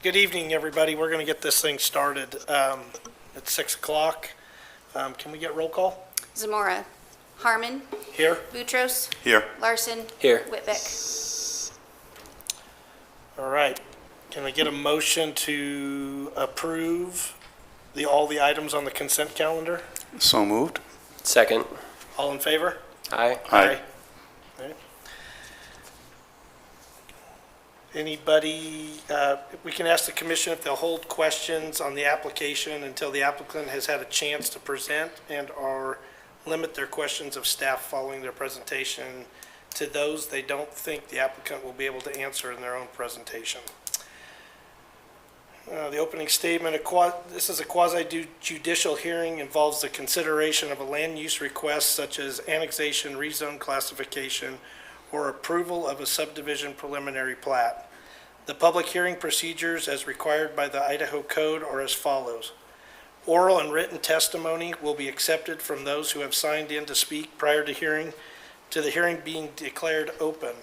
Good evening, everybody. We're going to get this thing started at 6 o'clock. Can we get roll call? Zamora. Harmon. Here. Boutros. Here. Larson. Here. Whitbeck. All right. Can I get a motion to approve all the items on the consent calendar? So moved. Second. All in favor? Aye. Aye. Okay. Anybody, we can ask the commission if they'll hold questions on the application until the applicant has had a chance to present and/or limit their questions of staff following their presentation to those they don't think the applicant will be able to answer in their own presentation. The opening statement, this is a quasi-judicial hearing, involves the consideration of a land use request such as annexation, rezone classification, or approval of a subdivision preliminary plat. The public hearing procedures as required by the Idaho Code are as follows. Oral and written testimony will be accepted from those who have signed in to speak prior to the hearing being declared open.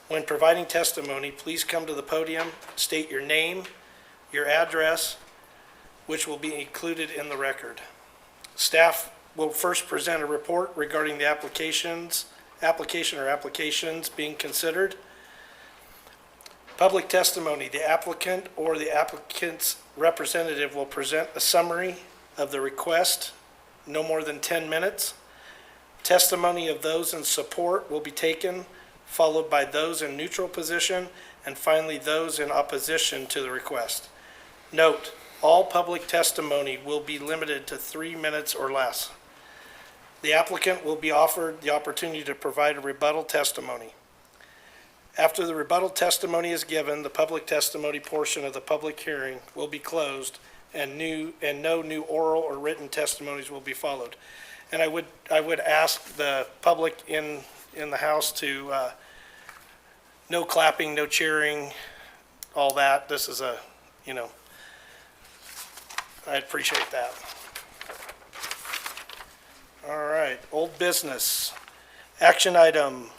When providing testimony, please come to the podium, state your name, your address, which will be included in the record. Staff will first present a report regarding the application or applications being considered. Public testimony, the applicant or the applicant's representative will present a summary of the request, no more than 10 minutes. Testimony of those in support will be taken, followed by those in neutral position, and finally those in opposition to the request. Note, all public testimony will be limited to 3 minutes or less. The applicant will be offered the opportunity to provide a rebuttal testimony. After the rebuttal testimony is given, the public testimony portion of the public hearing will be closed and no new oral or written testimonies will be followed. And I would ask the public in the house to no clapping, no cheering, all that. This is I appreciate that. All right, old business. Action item,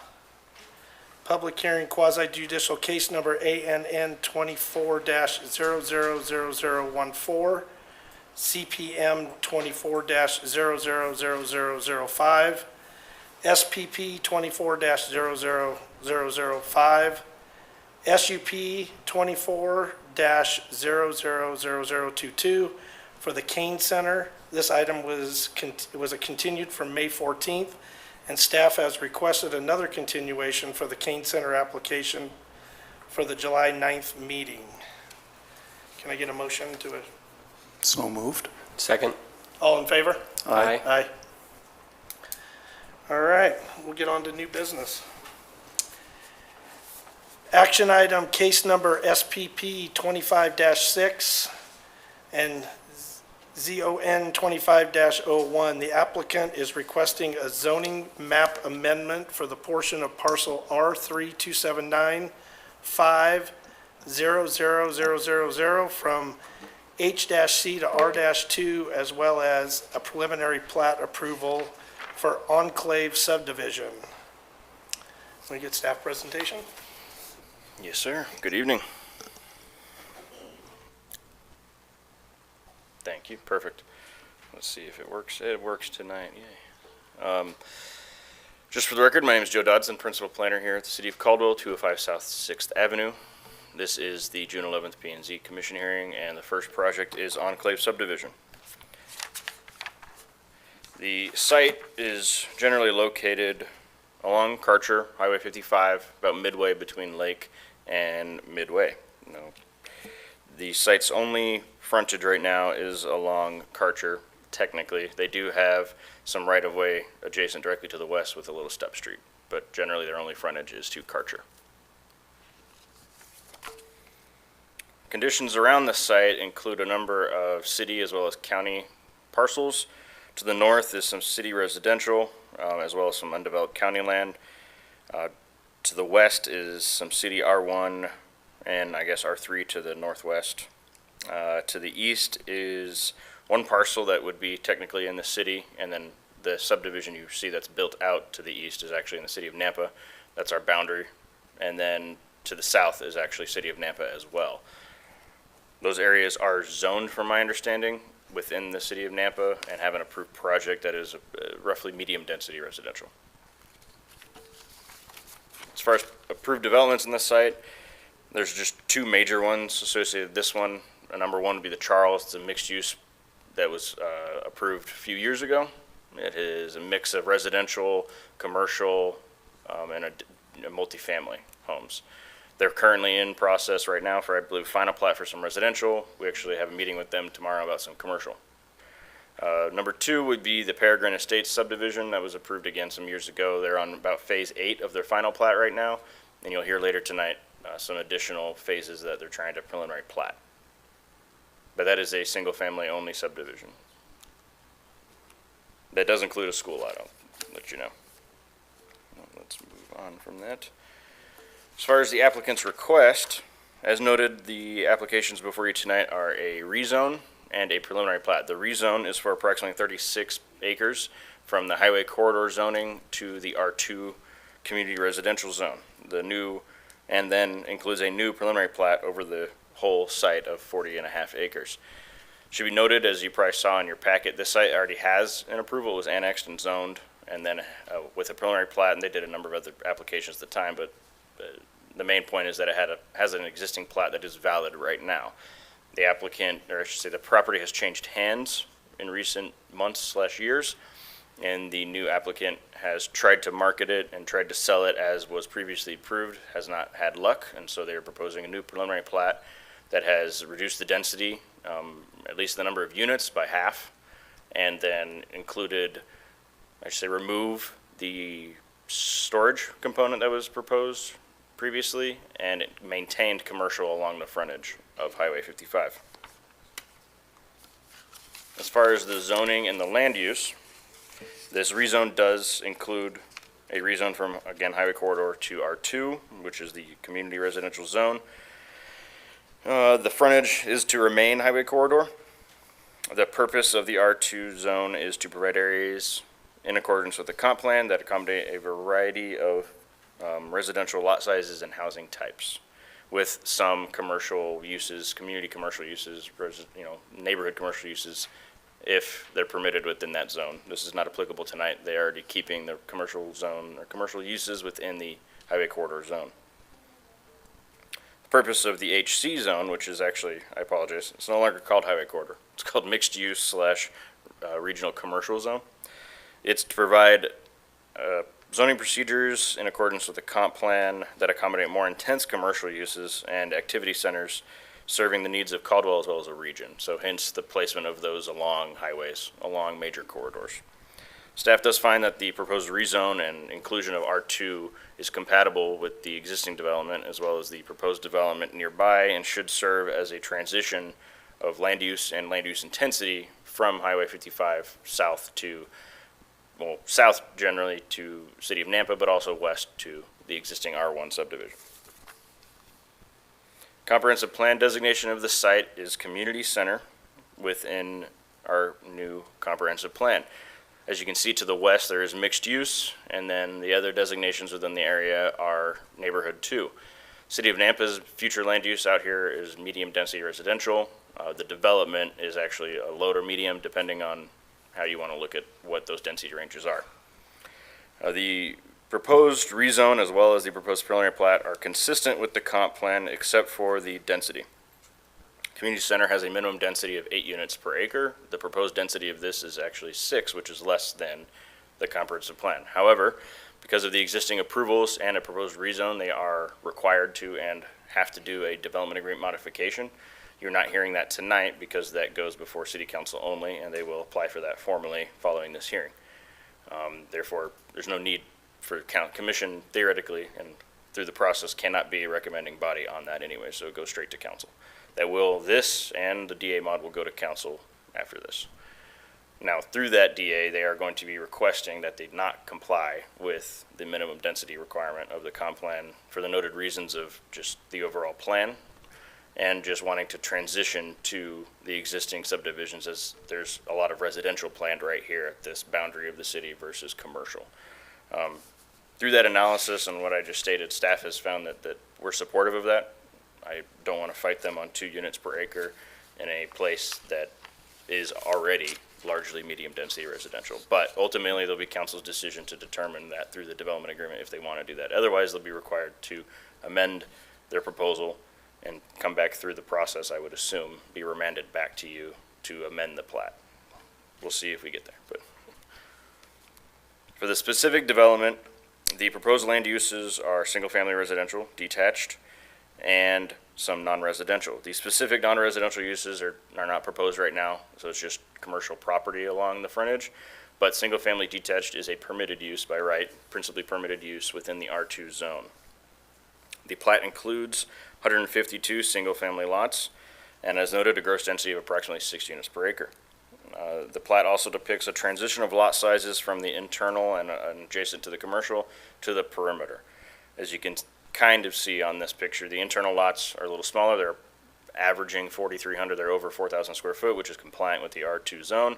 public hearing quasi-judicial case number ANN 24-000014, CPM 24-000005, SPP 24-000005, SUP 24-000022 for the Kane Center. This item was continued from May 14th, and staff has requested another continuation for the Kane Center application for the July 9th meeting. Can I get a motion to it? So moved. Second. All in favor? Aye. Aye. All right, we'll get on to new business. Action item, case number SPP 25-6 and ZON 25-01. The applicant is requesting a zoning map amendment for the portion of parcel R3279-50000 from H-C to R-2, as well as a preliminary plat approval for Enclave subdivision. Can we get staff presentation? Yes, sir. Good evening. Thank you. Perfect. Let's see if it works. It works tonight. Yay. Just for the record, my name is Joe Dodson, Principal Planner here at the City of Caldwell, 205 South 6th Avenue. This is the June 11th P&Z Commission hearing, and the first project is Enclave subdivision. The site is generally located along Karcher, Highway 55, about midway between Lake and Midway. The site's only frontage right now is along Karcher. Technically, they do have some right-of-way adjacent directly to the west with a little step street, but generally their only frontage is to Karcher. Conditions around the site include a number of city as well as county parcels. To the north is some city residential, as well as some undeveloped county land. To the west is some city R1 and I guess R3 to the northwest. To the east is one parcel that would be technically in the city, and then the subdivision you see that's built out to the east is actually in the city of Nampa. That's our boundary. And then to the south is actually city of Nampa as well. Those areas are zoned, from my understanding, within the city of Nampa and have an approved project that is roughly medium-density residential. As far as approved developments in this site, there's just two major ones associated with this one. Number one would be the Charles. It's a mixed use that was approved a few years ago. It is a mix of residential, commercial, and a multifamily homes. They're currently in process right now for, I believe, final plat for some residential. We actually have a meeting with them tomorrow about some commercial. Number two would be the Peregrine Estates subdivision that was approved again some years ago. They're on about phase 8 of their final plat right now, and you'll hear later tonight some additional phases that they're trying to preliminary plat. But that is a single-family only subdivision. That does include a school, I'll let you know. Let's move on from that. As far as the applicant's request, as noted, the applications before you tonight are a rezone and a preliminary plat. The rezone is for approximately 36 acres from the highway corridor zoning to the R2 community residential zone. And then includes a new preliminary plat over the whole site of 40.5 acres. Should be noted, as you probably saw in your packet, this site already has an approval. It was annexed and zoned, and then with a preliminary plat, and they did a number of other applications at the time, but the main point is that it has an existing plat that is valid right now. The applicant, or I should say the property, has changed hands in recent months/years, and the new applicant has tried to market it and tried to sell it as was previously approved, has not had luck, and so they are proposing a new preliminary plat that has reduced the density, at least the number of units, by half, and then included, I should say, remove the storage component that was proposed previously, and it maintained commercial along the frontage of Highway 55. As far as the zoning and the land use, this rezone does include a rezone from, again, highway corridor to R2, which is the community residential zone. The frontage is to remain highway corridor. The purpose of the R2 zone is to provide areas in accordance with the comp plan that accommodate a variety of residential lot sizes and housing types, with some commercial uses, community commercial uses, neighborhood commercial uses, if they're permitted within that zone. This is not applicable tonight. They are already keeping the commercial zone or commercial uses within the highway corridor zone. The purpose of the HC zone, which is actually, I apologize, it's no longer called highway corridor. It's called mixed use / regional commercial zone. It's to provide zoning procedures in accordance with the comp plan that accommodate more intense commercial uses and activity centers serving the needs of Caldwell as well as a region. So hence the placement of those along highways, along major corridors. Staff does find that the proposed rezone and inclusion of R2 is compatible with the existing development as well as the proposed development nearby, and should serve as a transition of land use and land use intensity from Highway 55 south to, well, south generally to City of Nampa, but also west to the existing R1 subdivision. Comprehensive plan designation of the site is community center within our new comprehensive plan. As you can see to the west, there is mixed use, and then the other designations within the area are neighborhood 2. City of Nampa's future land use out here is medium density residential. The development is actually a low to medium, depending on how you want to look at what those density ranges are. The proposed rezone as well as the proposed preliminary plat are consistent with the comp plan except for the density. Community center has a minimum density of 8 units per acre. The proposed density of this is actually 6, which is less than the comprehensive plan. However, because of the existing approvals and a proposed rezone, they are required to and have to do a development agreement modification. You're not hearing that tonight because that goes before City Council only, and they will apply for that formally following this hearing. Therefore, there's no need for commission, theoretically, and through the process, cannot be a recommending body on that anyway, so it goes straight to council. This and the DA mod will go to council after this. Now, through that DA, they are going to be requesting that they not comply with the minimum density requirement of the comp plan for the noted reasons of just the overall plan and just wanting to transition to the existing subdivisions, as there's a lot of residential planned right here at this boundary of the city versus commercial. Through that analysis and what I just stated, staff has found that we're supportive of that. I don't want to fight them on 2 units per acre in a place that is already largely medium-density residential. But ultimately, it'll be council's decision to determine that through the development agreement if they want to do that. Otherwise, they'll be required to amend their proposal and come back through the process, I would assume, be remanded back to you to amend the plat. We'll see if we get there. But for the specific development, the proposed land uses are single-family residential, detached, and some non-residential. The specific non-residential uses are not proposed right now, so it's just commercial property along the frontage. But single-family detached is a permitted use by right, principally permitted use within the R2 zone. The plat includes 152 single-family lots, and as noted, a gross density of approximately 6 units per acre. The plat also depicts a transition of lot sizes from the internal and adjacent to the commercial to the perimeter. As you can kind of see on this picture, the internal lots are a little smaller. They're averaging 4,300. They're over 4,000 square foot, which is compliant with the R2 zone.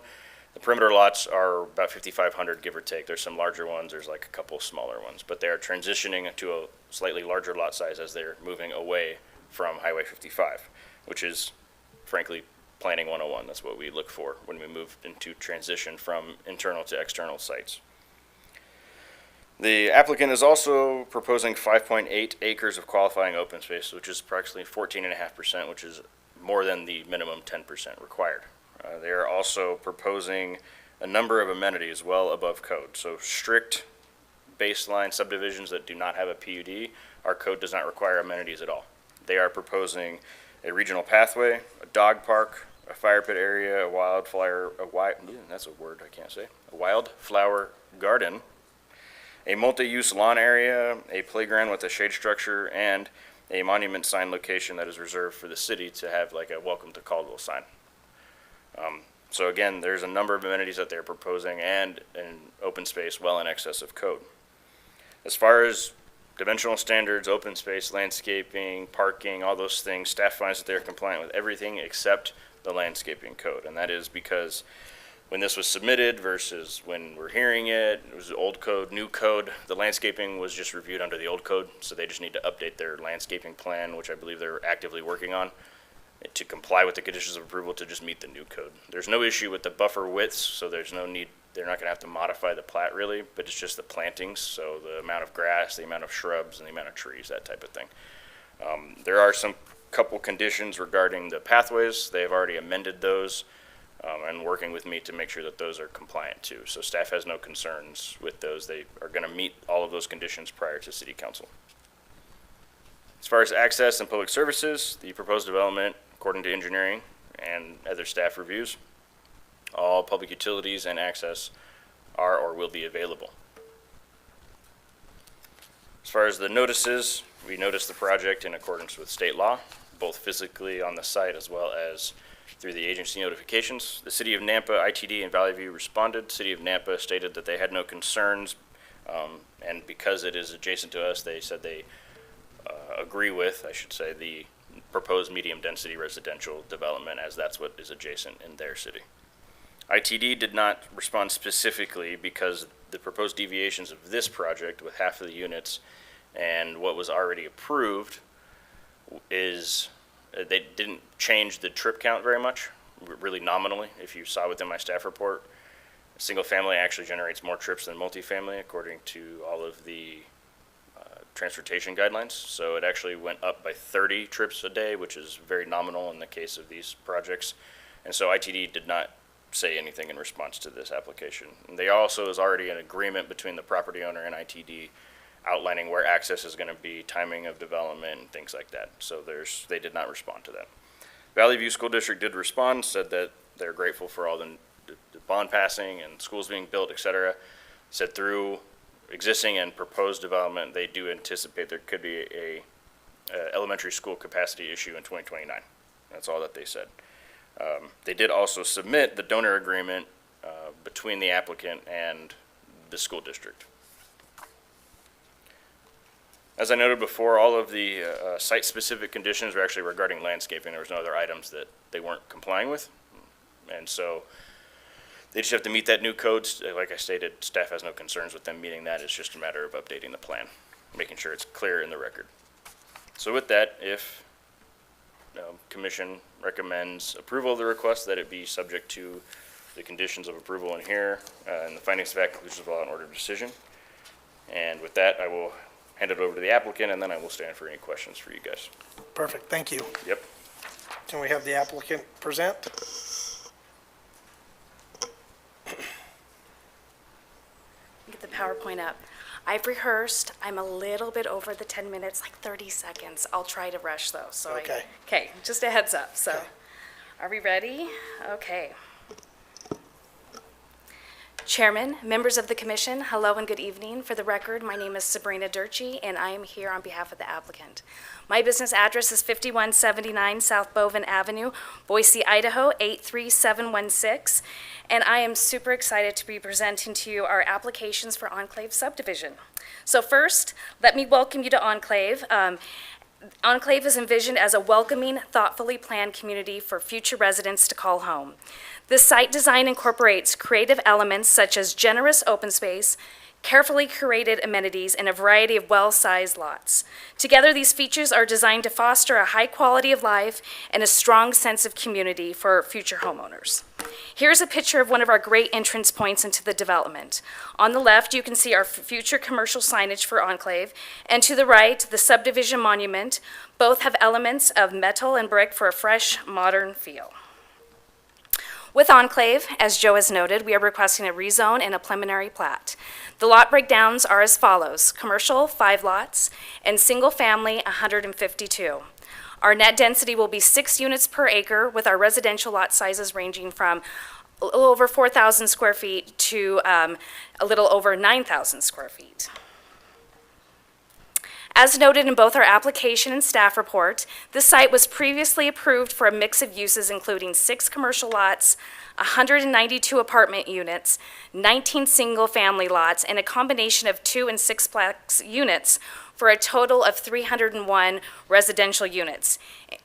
The perimeter lots are about 5,500, give or take. There's some larger ones. There's like a couple smaller ones, but they are transitioning to a slightly larger lot size as they're moving away from Highway 55, which is frankly Planning 101. That's what we look for when we move into transition from internal to external sites. The applicant is also proposing 5.8 acres of qualifying open space, which is approximately 14.5%, which is more than the minimum 10% required. They are also proposing a number of amenities well above code. So strict baseline subdivisions that do not have a PUD, our code does not require amenities at all. They are proposing a regional pathway, a dog park, a fire pit area, a wildflower garden, a multi-use lawn area, a playground with a shade structure, and a monument sign location that is reserved for the city to have like a welcome to Caldwell sign. So again, there's a number of amenities that they're proposing and an open space well in excess of code. As far as dimensional standards, open space, landscaping, parking, all those things, staff finds that they're compliant with everything except the landscaping code. And that is because when this was submitted versus when we're hearing it, it was old code, new code. The landscaping was just reviewed under the old code, so they just need to update their landscaping plan, which I believe they're actively working on, to comply with the conditions of approval to just meet the new code. There's no issue with the buffer widths, so there's no need, they're not gonna have to modify the plat really, but it's just the plantings, so the amount of grass, the amount of shrubs, and the amount of trees, that type of thing. There are some couple conditions regarding the pathways. They've already amended those and working with me to make sure that those are compliant too. So staff has no concerns with those. They are gonna meet all of those conditions prior to city council. As far as access and public services, the proposed development, according to engineering and other staff reviews, all public utilities and access are or will be available. As far as the notices, we noticed the project in accordance with state law, both physically on the site as well as through the agency notifications. The City of Nampa, ITD, and Valley View responded. City of Nampa stated that they had no concerns, and because it is adjacent to us, they said they agree with, I should say, the proposed medium-density residential development, as that's what is adjacent in their city. ITD did not respond specifically because the proposed deviations of this project with half of the units and what was already approved is they didn't change the trip count very much, really nominally. If you saw within my staff report, single family actually generates more trips than multifamily according to all of the transportation guidelines. So it actually went up by 30 trips a day, which is very nominal in the case of these projects. And so ITD did not say anything in response to this application. And they also is already an agreement between the property owner and ITD outlining where access is going to be, timing of development, and things like that. So they did not respond to that. Valley View School District did respond, said that they're grateful for all the bond passing and schools being built, et cetera. Said through existing and proposed development, they do anticipate there could be a elementary school capacity issue in 2029. That's all that they said. They did also submit the donor agreement between the applicant and the school district. As I noted before, all of the site-specific conditions were actually regarding landscaping. There was no other items that they weren't complying with. And so they just have to meet that new code. Like I stated, staff has no concerns with them meeting that. It's just a matter of updating the plan, making sure it's clear in the record. So with that, if Commission recommends approval of the request, that it be subject to the conditions of approval in here, and the findings of fact, conclusions of law, and order of decision. And with that, I will hand it over to the applicant, and then I will stand for any questions for you guys. Perfect, thank you. Yep. Can we have the applicant present? Get the PowerPoint up. I've rehearsed. I'm a little bit over the 10 minutes, like 30 seconds. I'll try to rush though. Okay. Okay, just a heads up. So, Okay. are we ready? Okay. Chairman, members of the commission, hello and good evening. For the record, my name is Sabrina Durchie, and I am here on behalf of the applicant. My business address is 5179 South Boven Avenue, Boise, Idaho, 83716, and I am super excited to be presenting to you our applications for Enclave subdivision. So first, let me welcome you to Enclave. Enclave is envisioned as a welcoming, thoughtfully planned community for future residents to call home. This site design incorporates creative elements such as generous open space, carefully curated amenities, and a variety of well-sized lots. Together, these features are designed to foster a high quality of life and a strong sense of community for future homeowners. Here's a picture of one of our great entrance points into the development. On the left, you can see our future commercial signage for Enclave, and to the right, the subdivision monument. Both have elements of metal and brick for a fresh, modern feel. With Enclave, as Joe has noted, we are requesting a rezone and a preliminary plat. The lot breakdowns are as follows: commercial, 5 lots, and single-family, 152. Our net density will be 6 units per acre, with our residential lot sizes ranging from a little over 4,000 square feet to a little over 9,000 square feet. As noted in both our application and staff report, this site was previously approved for a mix of uses including 6 commercial lots, 192 apartment units, 19 single-family lots, and a combination of 2- and 6-plex units for a total of 301 residential units.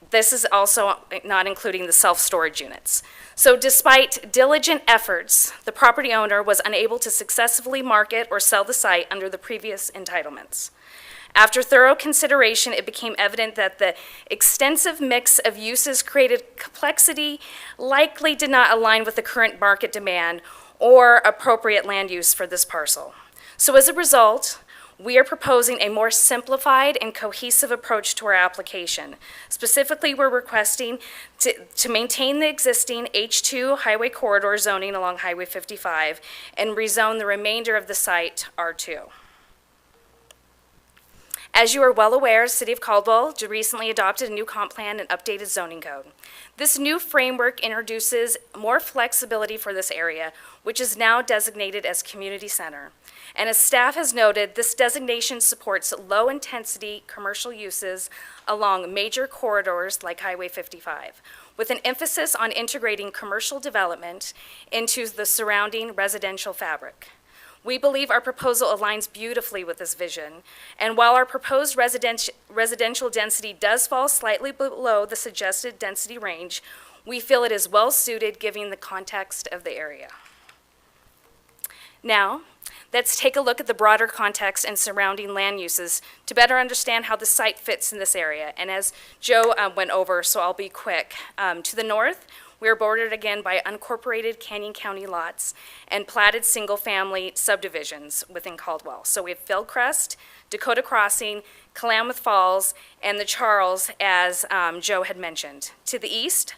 This is also not including the self-storage units. So despite diligent efforts, the property owner was unable to successfully market or sell the site under the previous entitlements. After thorough consideration, it became evident that the extensive mix of uses created complexity likely did not align with the current market demand or appropriate land use for this parcel. So as a result, we are proposing a more simplified and cohesive approach to our application. Specifically, we're requesting to maintain the existing H2 highway corridor zoning along Highway 55 and rezone the remainder of the site R2. As you are well aware, City of Caldwell recently adopted a new comp plan and updated zoning code. This new framework introduces more flexibility for this area, which is now designated as community center. And as staff has noted, this designation supports low-intensity commercial uses along major corridors like Highway 55, with an emphasis on integrating commercial development into the surrounding residential fabric. We believe our proposal aligns beautifully with this vision, and while our proposed residential density does fall slightly below the suggested density range, we feel it is well-suited given the context of the area. Now, let's take a look at the broader context and surrounding land uses to better understand how the site fits in this area. And as Joe went over, so I'll be quick. To the north, we are bordered again by unincorporated Canyon County lots and platted single-family subdivisions within Caldwell. So we have Fieldcrest, Dakota Crossing, Klamath Falls, and the Charles, as Joe had mentioned. To the east,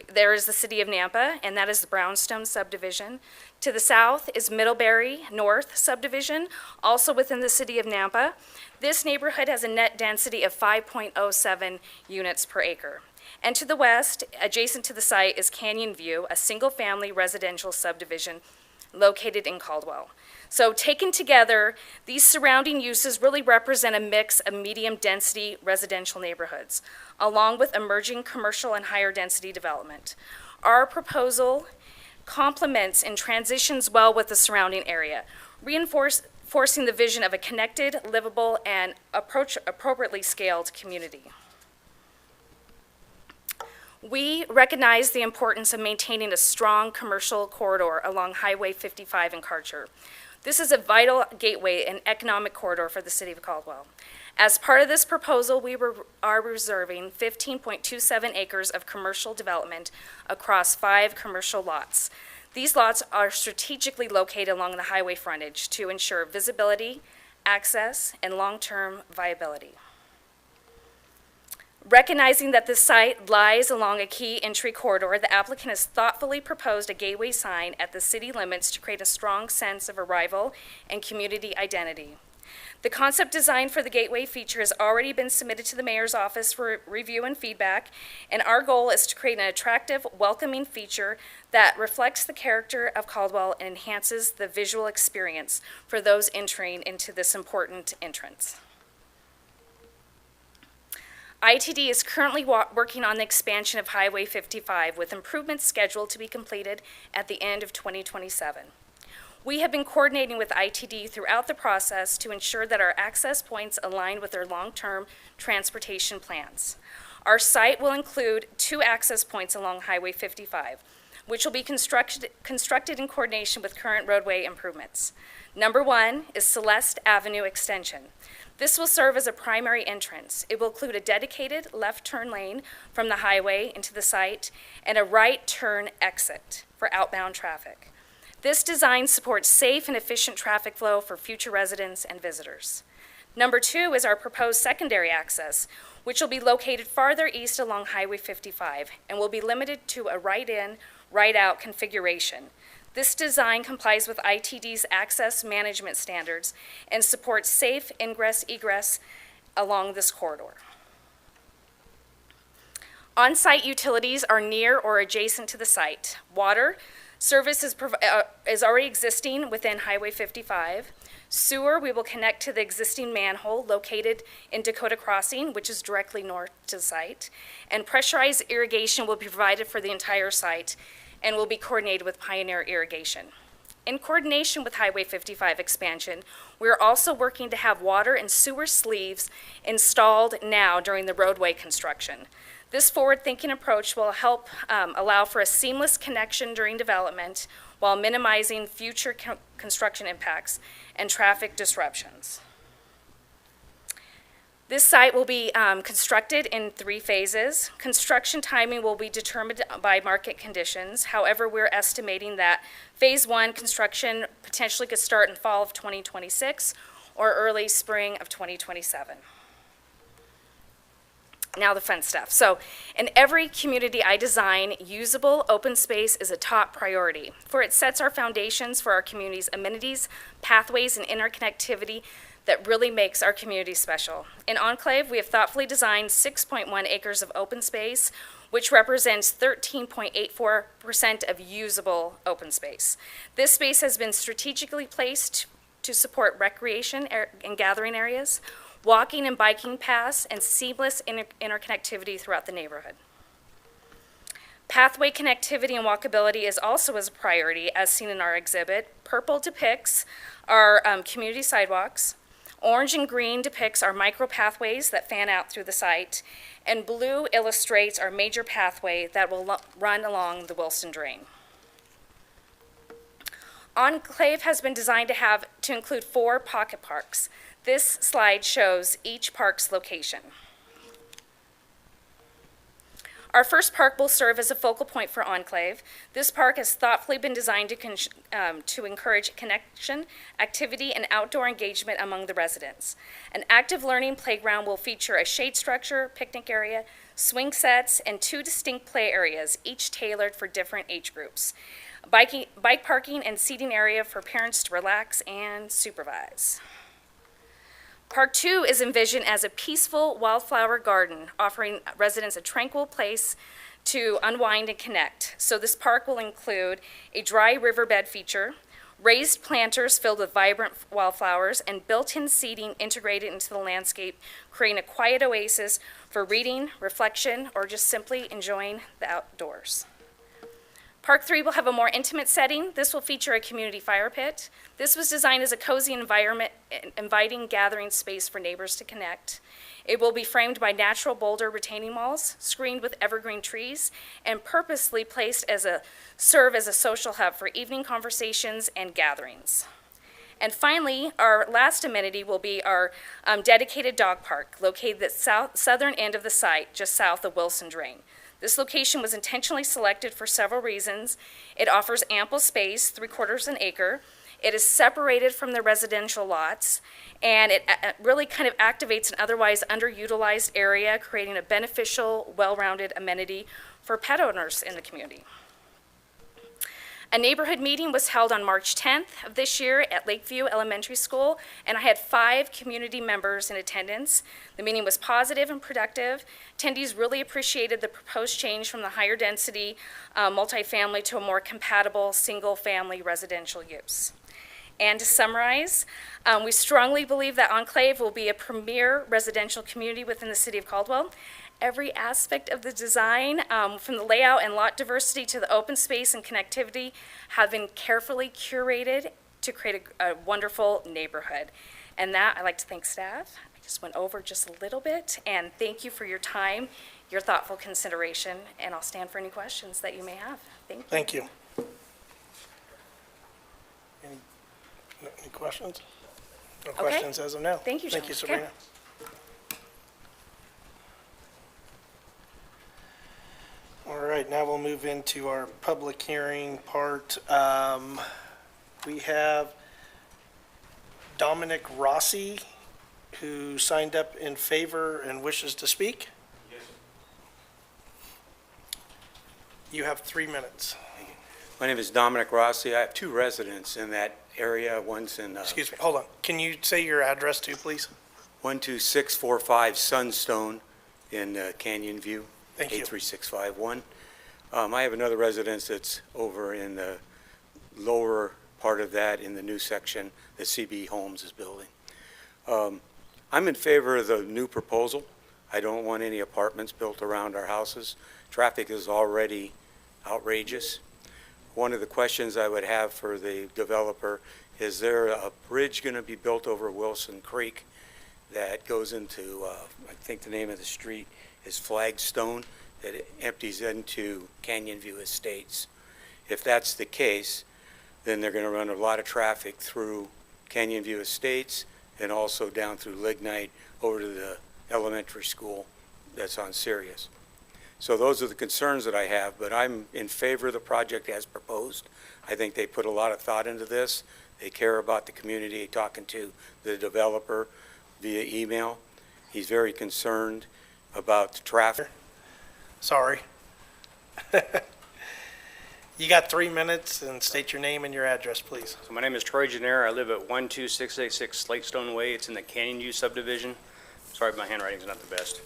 there is the city of Nampa, and that is the Brownstone subdivision. To the south is Middlebury North subdivision, also within the city of Nampa. This neighborhood has a net density of 5.07 units per acre. And to the west, adjacent to the site, is Canyon View, a single-family residential subdivision located in Caldwell. So taken together, these surrounding uses really represent a mix of medium-density residential neighborhoods, along with emerging commercial and higher-density development. Our proposal complements and transitions well with the surrounding area, reinforcing the vision of a connected, livable, and appropriately scaled community. We recognize the importance of maintaining a strong commercial corridor along Highway 55 in Karcher. This is a vital gateway and economic corridor for the city of Caldwell. As part of this proposal, we are reserving 15.27 acres of commercial development across 5 commercial lots. These lots are strategically located along the highway frontage to ensure visibility, access, and long-term viability. Recognizing that this site lies along a key entry corridor, the applicant has thoughtfully proposed a gateway sign at the city limits to create a strong sense of arrival and community identity. The concept design for the gateway feature has already been submitted to the mayor's office for review and feedback, and our goal is to create an attractive, welcoming feature that reflects the character of Caldwell and enhances the visual experience for those entering into this important entrance. ITD is currently working on the expansion of Highway 55 with improvements scheduled to be completed at the end of 2027. We have been coordinating with ITD throughout the process to ensure that our access points align with their long-term transportation plans. Our site will include 2 access points along Highway 55, which will be constructed in coordination with current roadway improvements. Number 1 is Celeste Avenue Extension. This will serve as a primary entrance. It will include a dedicated left turn lane from the highway into the site and a right turn exit for outbound traffic. This design supports safe and efficient traffic flow for future residents and visitors. Number 2 is our proposed secondary access, which will be located farther east along Highway 55 and will be limited to a right-in, right-out configuration. This design complies with ITD's access management standards and supports safe ingress-egress along this corridor. On-site utilities are near or adjacent to the site. Water service is already existing within Highway 55. Sewer, we will connect to the existing manhole located in Dakota Crossing, which is directly north to the site. And pressurized irrigation will be provided for the entire site and will be coordinated with Pioneer Irrigation. In coordination with Highway 55 expansion, we are also working to have water and sewer sleeves installed now during the roadway construction. This forward-thinking approach will help allow for a seamless connection during development while minimizing future construction impacts and traffic disruptions. This site will be constructed in 3 phases. Construction timing will be determined by market conditions. However, we're estimating that Phase 1 construction potentially could start in fall of 2026 or early spring of 2027. Now the fun stuff. So in every community I design, usable open space is a top priority, for it sets our foundations for our community's amenities, pathways, and interconnectivity that really makes our community special. In Enclave, we have thoughtfully designed 6.1 acres of open space, which represents 13.84% of usable open space. This space has been strategically placed to support recreation and gathering areas, walking and biking paths, and seamless interconnectivity throughout the neighborhood. Pathway connectivity and walkability is also a priority, as seen in our exhibit. Purple depicts our community sidewalks. Orange and green depicts our micro pathways that fan out through the site, and blue illustrates our major pathway that will run along the Wilson Drain. Enclave has been designed to include 4 pocket parks. This slide shows each park's location. Our first park will serve as a focal point for Enclave. This park has thoughtfully been designed to encourage connection, activity, and outdoor engagement among the residents. An active learning playground will feature a shade structure, picnic area, swing sets, and 2 distinct play areas, each tailored for different age groups. Bike parking and seating area for parents to relax and supervise. Park 2 is envisioned as a peaceful wildflower garden, offering residents a tranquil place to unwind and connect. So this park will include a dry riverbed feature, raised planters filled with vibrant wildflowers, and built-in seating integrated into the landscape, creating a quiet oasis for reading, reflection, or just simply enjoying the outdoors. Park 3 will have a more intimate setting. This will feature a community fire pit. This was designed as a cozy environment, inviting gathering space for neighbors to connect. It will be framed by natural boulder retaining walls, screened with evergreen trees, and purposely placed serve as a social hub for evening conversations and gatherings. And finally, our last amenity will be our dedicated dog park located at the southern end of the site, just south of Wilson Drain. This location was intentionally selected for several reasons. It offers ample space, 3/4 an acre. It is separated from the residential lots, and it really kind of activates an otherwise underutilized area, creating a beneficial, well-rounded amenity for pet owners in the community. A neighborhood meeting was held on March 10th of this year at Lakeview Elementary School, and I had 5 community members in attendance. The meeting was positive and productive. Attendees really appreciated the proposed change from the higher density multifamily to a more compatible single-family residential use. And to summarize, we strongly believe that Enclave will be a premier residential community within the city of Caldwell. Every aspect of the design, from the layout and lot diversity to the open space and connectivity, have been carefully curated to create a wonderful neighborhood. And that, I'd like to thank staff. I just went over just a little bit, and thank you for your time, your thoughtful consideration, and I'll stand for any questions that you may have. Thank you. Thank you. Any questions? No Okay. questions as of now. Thank you, Thank you, Sean. Okay. Sabrina. All right, now we'll move into our public hearing part. We have Dominic Rossi, who signed up in favor and wishes to speak. Yes. You have 3 minutes. My name is Dominic Rossi. I have 2 residents in that area. One's in Excuse me, hold on. Can you say your address too, please? 12645 Sunstone in Canyon View. Thank you. 83651. I have another residence that's over in the lower part of that in the new section that CB Homes is building. I'm in favor of the new proposal. I don't want any apartments built around our houses. Traffic is already outrageous. One of the questions I would have for the developer, is there a bridge going to be built over Wilson Creek that goes into, I think the name of the street is Flagstone, that it empties into Canyon View Estates? If that's the case, then they're going to run a lot of traffic through Canyon View Estates and also down through Lignite over to the elementary school that's on Sirius. So those are the concerns that I have, but I'm in favor of the project as proposed. I think they put a lot of thought into this. They care about the community. Talking to the developer via email, he's very concerned about the traffic. Sorry. You got 3 minutes, and state your name and your address, please. So my name is Troy Jenner. I live at 12686 Slatestone Way. It's in the Canyon View subdivision. Sorry, my handwriting's not the best.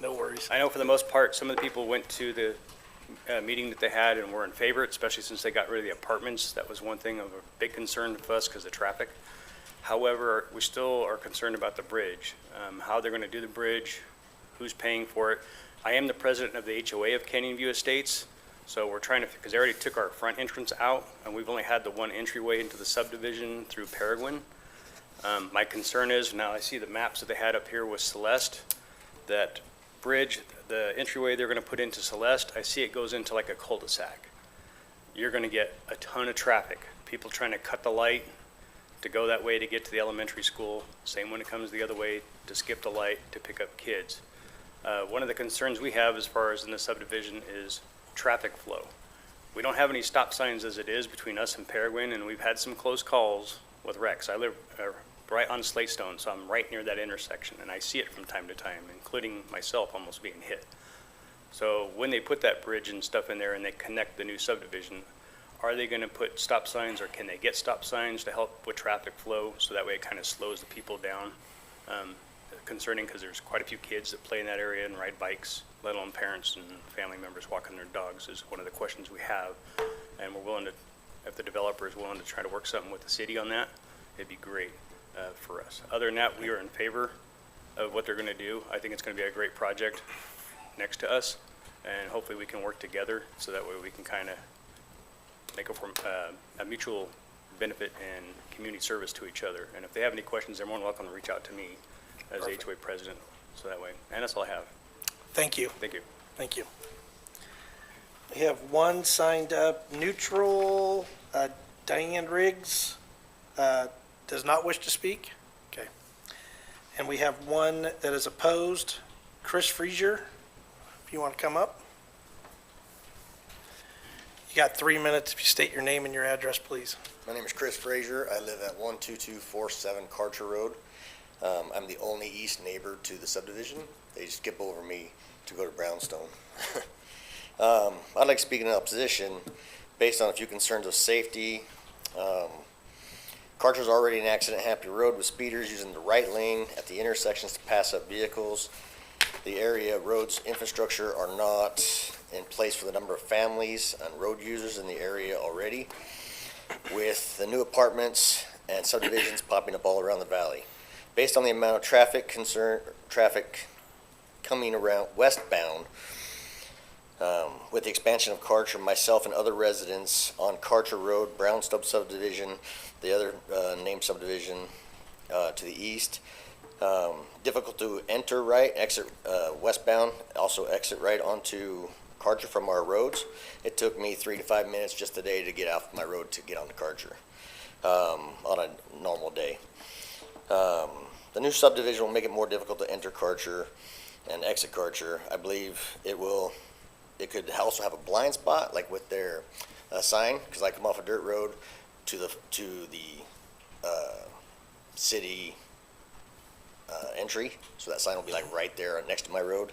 No worries. I know for the most part, some of the people went to the meeting that they had and were in favor, especially since they got rid of the apartments. That was one thing of a big concern for us because of the traffic. However, we still are concerned about the bridge, how they're going to do the bridge, who's paying for it. I am the president of the HOA of Canyon View Estates, so we're trying to, because they already took our front entrance out, and we've only had the one entryway into the subdivision through Peregrine. My concern is, now I see the maps that they had up here with Celeste, that bridge, the entryway they're going to put into Celeste, I see it goes into like a cul-de-sac. You're going to get a ton of traffic, people trying to cut the light to go that way to get to the elementary school, same when it comes the other way to skip the light to pick up kids. One of the concerns we have as far as in the subdivision is traffic flow. We don't have any stop signs as it is between us and Peregrine, and we've had some close calls with wrecks. I live right on Slatestone, so I'm right near that intersection, and I see it from time to time, including myself almost being hit. So when they put that bridge and stuff in there and they connect the new subdivision, are they going to put stop signs, or can they get stop signs to help with traffic flow so that way it kind of slows the people down? Concerning because there's quite a few kids that play in that area and ride bikes, let alone parents and family members walking their dogs is one of the questions we have. And we're willing to, if the developer is willing to try to work something with the city on that, it'd be great for us. Other than that, we are in favor of what they're going to do. I think it's going to be a great project next to us, and hopefully we can work together so that way we can kind of make a mutual benefit and community service to each other. And if they have any questions, they're more than welcome to reach out to me as Perfect. HOA president, so that way. And that's all I have. Thank you. Thank you. Thank you. We have one signed up neutral, Diane Riggs. does not wish to speak? Okay. And we have one that is opposed. Chris Frazier, if you want to come up. You got 3 minutes if you state your name and your address, please. My name is Chris Frazier. I live at 12247 Karcher Road. I'm the only east neighbor to the subdivision. They skip over me to go to Brownstone. I'd like to speak in opposition based on a few concerns of safety. Karcher's already an accident-happy road with speeders using the right lane at the intersections to pass up vehicles. The area roads infrastructure are not in place for the number of families and road users in the area already, with the new apartments and subdivisions popping up all around the valley. Based on the amount of traffic coming around westbound, with the expansion of Karcher, myself and other residents on Karcher Road, Brownstone subdivision, the other named subdivision to the east, difficult to enter right, exit westbound, also exit right onto Karcher from our roads. It took me 3 to 5 minutes just today to get off my road to get onto Karcher on a normal day. The new subdivision will make it more difficult to enter Karcher and exit Karcher. I believe it could also have a blind spot, like with their sign, because I come off a dirt road to the city entry, so that sign will be like right there next to my road.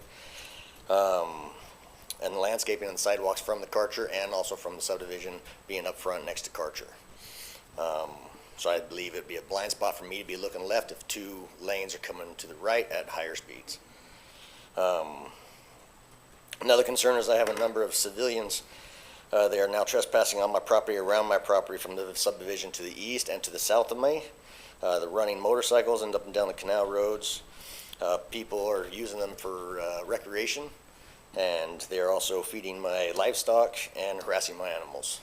And the landscaping and the sidewalks from the Karcher and also from the subdivision being up front next to Karcher. So I believe it'd be a blind spot for me to be looking left if 2 lanes are coming to the right at higher speeds. Another concern is I have a number of civilians. They are now trespassing on my property, around my property from the subdivision to the east and to the south of me. They're running motorcycles and up and down the canal roads. People are using them for recreation, and they are also feeding my livestock and harassing my animals.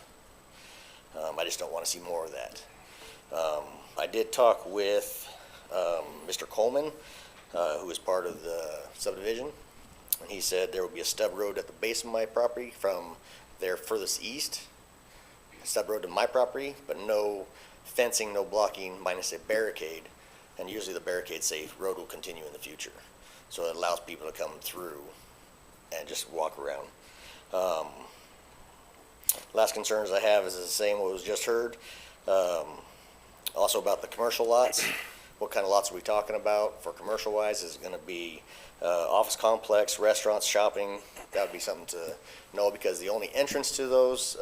I just don't want to see more of that. I did talk with Mr. Coleman, who is part of the subdivision, and he said there will be a stub road at the base of my property from there furthest east, a stub road to my property, but no fencing, no blocking, minus a barricade. And usually the barricades say road will continue in the future. So it allows people to come through and just walk around. Last concerns I have is the same what was just heard. Also about the commercial lots. What kind of lots are we talking about for commercial wise? Is it going to be office complex, restaurants, shopping? That would be something to know, because the only entrance to those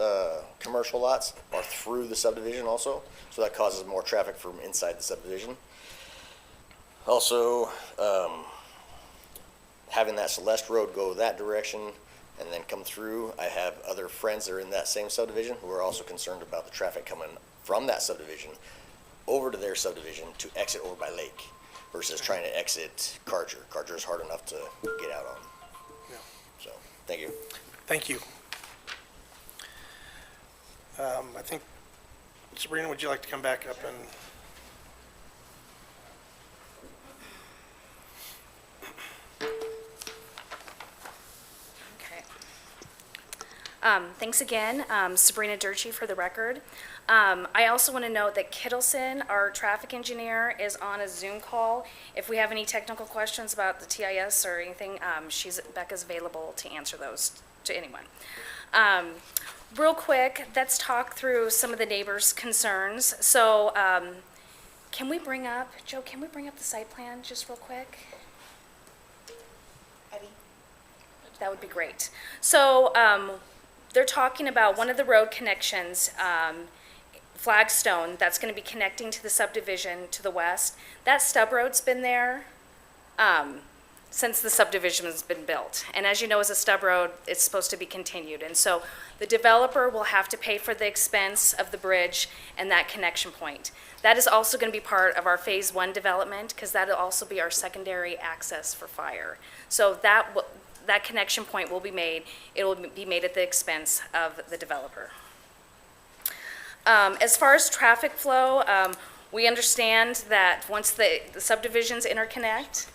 commercial lots are through the subdivision also. So that causes more traffic from inside the subdivision. Also, having that Celeste Road go that direction and then come through, I have other friends that are in that same subdivision who are also concerned about the traffic coming from that subdivision over to their subdivision to exit over by Lake versus trying to exit Karcher. Karcher is hard enough to get out on. Yeah. So, thank you. Thank you. I think, Sabrina, would you like to come back up and? Okay. Thanks again, Sabrina Durchie for the record. I also want to note that Kittleson, our traffic engineer, is on a Zoom call. If we have any technical questions about the TIS or anything, Becca's available to answer those to anyone. Real quick, let's talk through some of the neighbors' concerns. So, can we bring up, Joe, can we bring up the site plan just real quick? Eddie? That would be great. So, they're talking about one of the road connections, Flagstone, that's going to be connecting to the subdivision to the west. That stub road's been there since the subdivision has been built. And as you know, as a stub road, it's supposed to be continued. And so the developer will have to pay for the expense of the bridge and that connection point. That is also going to be part of our Phase 1 development, because that'll also be our secondary access for fire. So that connection point will be made. It will be made at the expense of the developer. As far as traffic flow, we understand that once the subdivisions interconnect,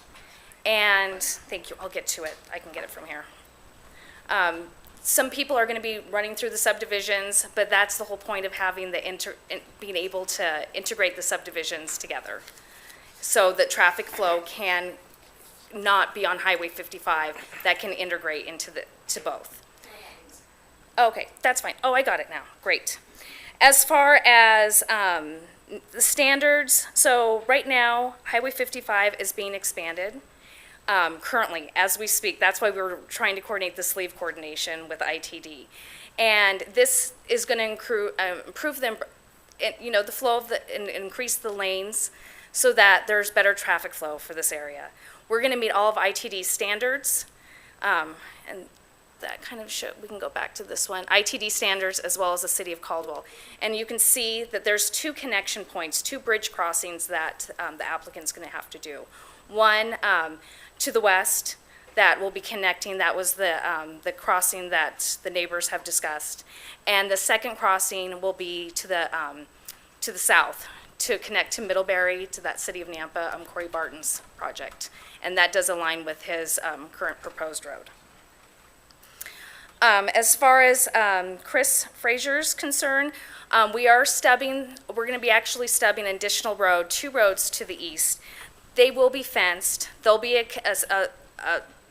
and thank you, I'll get to it. I can get it from here. some people are going to be running through the subdivisions, but that's the whole point of having being able to integrate the subdivisions together, so that traffic flow can not be on Highway 55, that can integrate to both. Okay, that's fine. Oh, I got it now. Great. As far as the standards, so right now, Highway 55 is being expanded currently, as we speak. That's why we were trying to coordinate the sleeve coordination with ITD. And this is going to improve the flow of and increase the lanes so that there's better traffic flow for this area. We're going to meet all of ITD's standards, and that kind of we can go back to this one, ITD standards as well as the City of Caldwell. And you can see that there's 2 connection points, 2 bridge crossings that the applicant's going to have to do. One to the west that will be connecting, that was the crossing that the neighbors have discussed. And the second crossing will be to the south, to connect to Middlebury, to that City of Nampa, Corey Barton's project. And that does align with his current proposed road. As far as Chris Frazier's concerned, we're going to be actually stubbing an additional road, 2 roads to the east. They will be fenced. There'll be a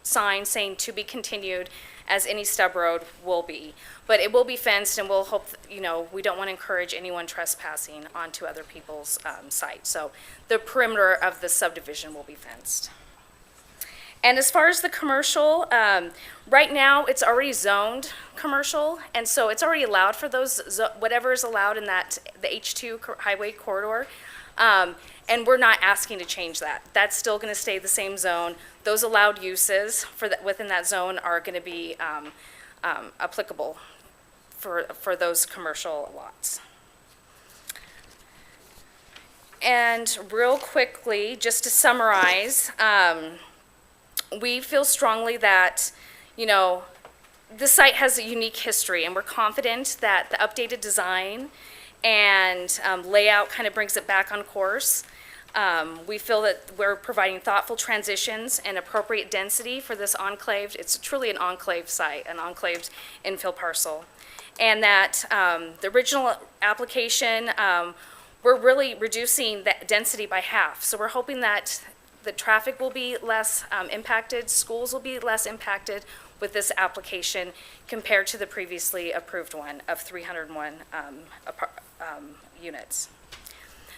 sign saying to be continued, as any stub road will be. But it will be fenced, and we'll hope, we don't want to encourage anyone trespassing onto other people's sites. So the perimeter of the subdivision will be fenced. And as far as the commercial, right now, it's already zoned commercial, and so it's already allowed for those, whatever is allowed in the H2 highway corridor. And we're not asking to change that. That's still going to stay the same zone. Those allowed uses within that zone are going to be applicable for those commercial lots. And real quickly, just to summarize, we feel strongly that, the site has a unique history, and we're confident that the updated design and layout kind of brings it back on course. We feel that we're providing thoughtful transitions and appropriate density for this enclave. It's truly an enclave site, an enclaved infill parcel. And that the original application, we're really reducing that density by half. So we're hoping that the traffic will be less impacted, schools will be less impacted with this application compared to the previously approved one of 301 units.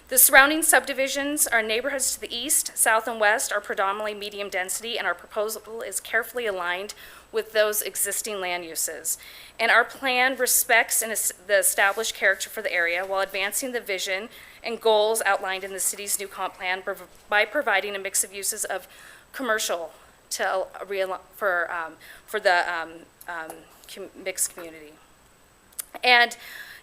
The surrounding subdivisions, our neighborhoods to the east, south, and west are predominantly medium density, and our proposal is carefully aligned with those existing land uses. And our plan respects the established character for the area while advancing the vision and goals outlined in the city's new comp plan by providing a mix of uses of commercial for the mixed community. And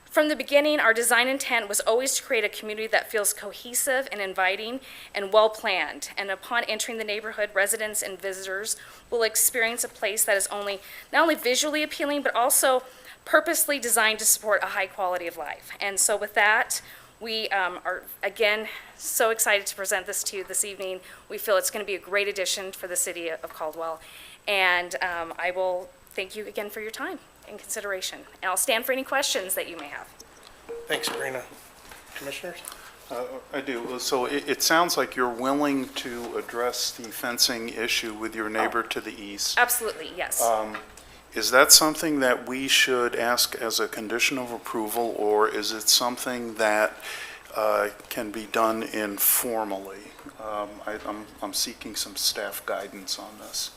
from the beginning, our design intent was always to create a community that feels cohesive and inviting and well-planned. And upon entering the neighborhood, residents and visitors will experience a place that is not only visually appealing, but also purposely designed to support a high quality of life. And so with that, we are, again, so excited to present this to you this evening. We feel it's going to be a great addition for the city of Caldwell. And I will thank you again for your time and consideration. And I'll stand for any questions that you may have. Thanks, Sabrina. Commissioners? I do. So it sounds like you're willing to address the fencing issue with your neighbor to the east. Absolutely, yes. Is that something that we should ask as a condition of approval, or is it something that can be done informally? I'm seeking some staff guidance on this.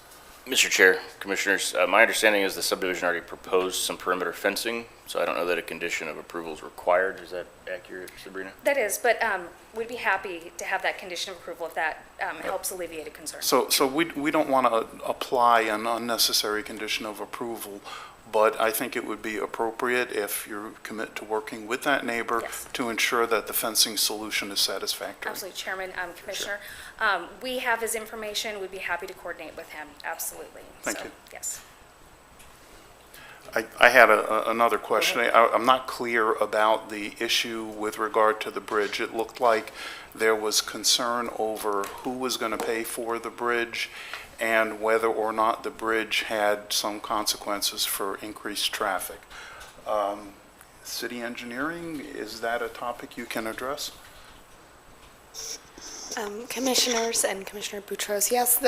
Mr. Chair, Commissioners, my understanding is the subdivision already proposed some perimeter fencing, so I don't know that a condition of approval is required. Is that accurate, Sabrina? That is, but we'd be happy to have that condition of approval if that helps alleviate a concern. So we don't want to apply an unnecessary condition of approval, but I think it would be appropriate if you commit to working with that neighbor Yes. to ensure that the fencing solution is satisfactory. Absolutely, Chairman, Commissioner. We have his information. We'd be happy to coordinate with him, absolutely. Thank So, you. Yes. I had another question. I'm not clear about the issue with regard to the bridge. It looked like there was concern over who was going to pay for the bridge, and whether or not the bridge had some consequences for increased traffic. City engineering, is that a topic you can address? Commissioners and Commissioner Boutros, yes,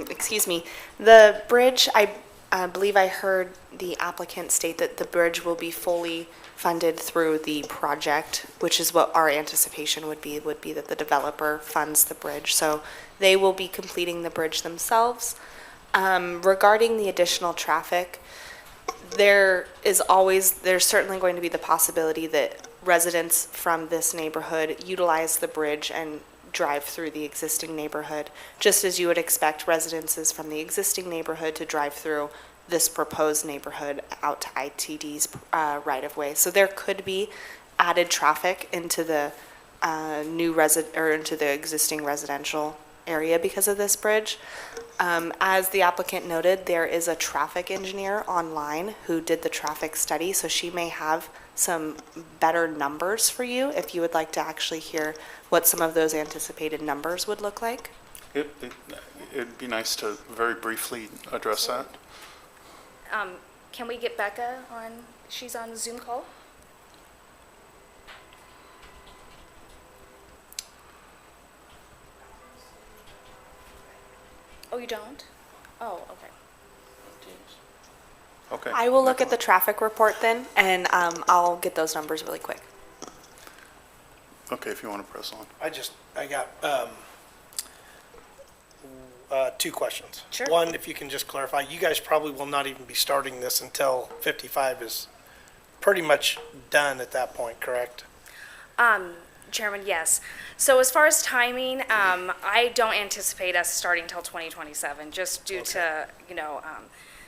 excuse me, the bridge, I believe I heard the applicant state that the bridge will be fully funded through the project, which is what our anticipation would be that the developer funds the bridge. So they will be completing the bridge themselves. Regarding the additional traffic, there's certainly going to be the possibility that residents from this neighborhood utilize the bridge and drive through the existing neighborhood, just as you would expect residences from the existing neighborhood to drive through this proposed neighborhood out to ITD's right-of-way. So there could be added traffic into the into the existing residential area because of this bridge. As the applicant noted, there is a traffic engineer online who did the traffic study, so she may have some better numbers for you if you would like to actually hear what some of those anticipated numbers would look like. It'd be nice to very briefly address that. Can we get Becca on, she's on the Zoom call? Oh, you don't? Oh, okay. Okay. I will look at the traffic report then, and I'll get those numbers really quick. Okay, if you want to press on. I got two questions. Sure. One, if you can just clarify, you guys probably will not even be starting this until 55 is pretty much done at that point, correct? Chairman, yes. So as far as timing, I don't anticipate us starting until 2027, just due to,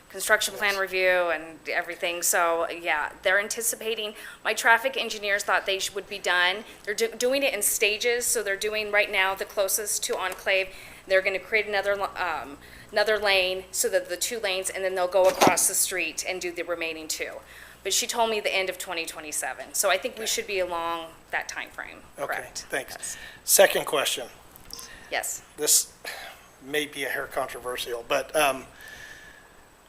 construction plan review and everything. So, yeah, they're anticipating, my traffic engineers thought they would be done. They're doing it in stages, so they're doing right now the closest to Enclave. They're going to create another lane, so that the 2 lanes, and then they'll go across the street and do the remaining 2. But she told me the end of 2027. So I think we should be along that timeframe, Okay, correct? thanks. Yes. Second question. Yes. This may be a hair controversial, but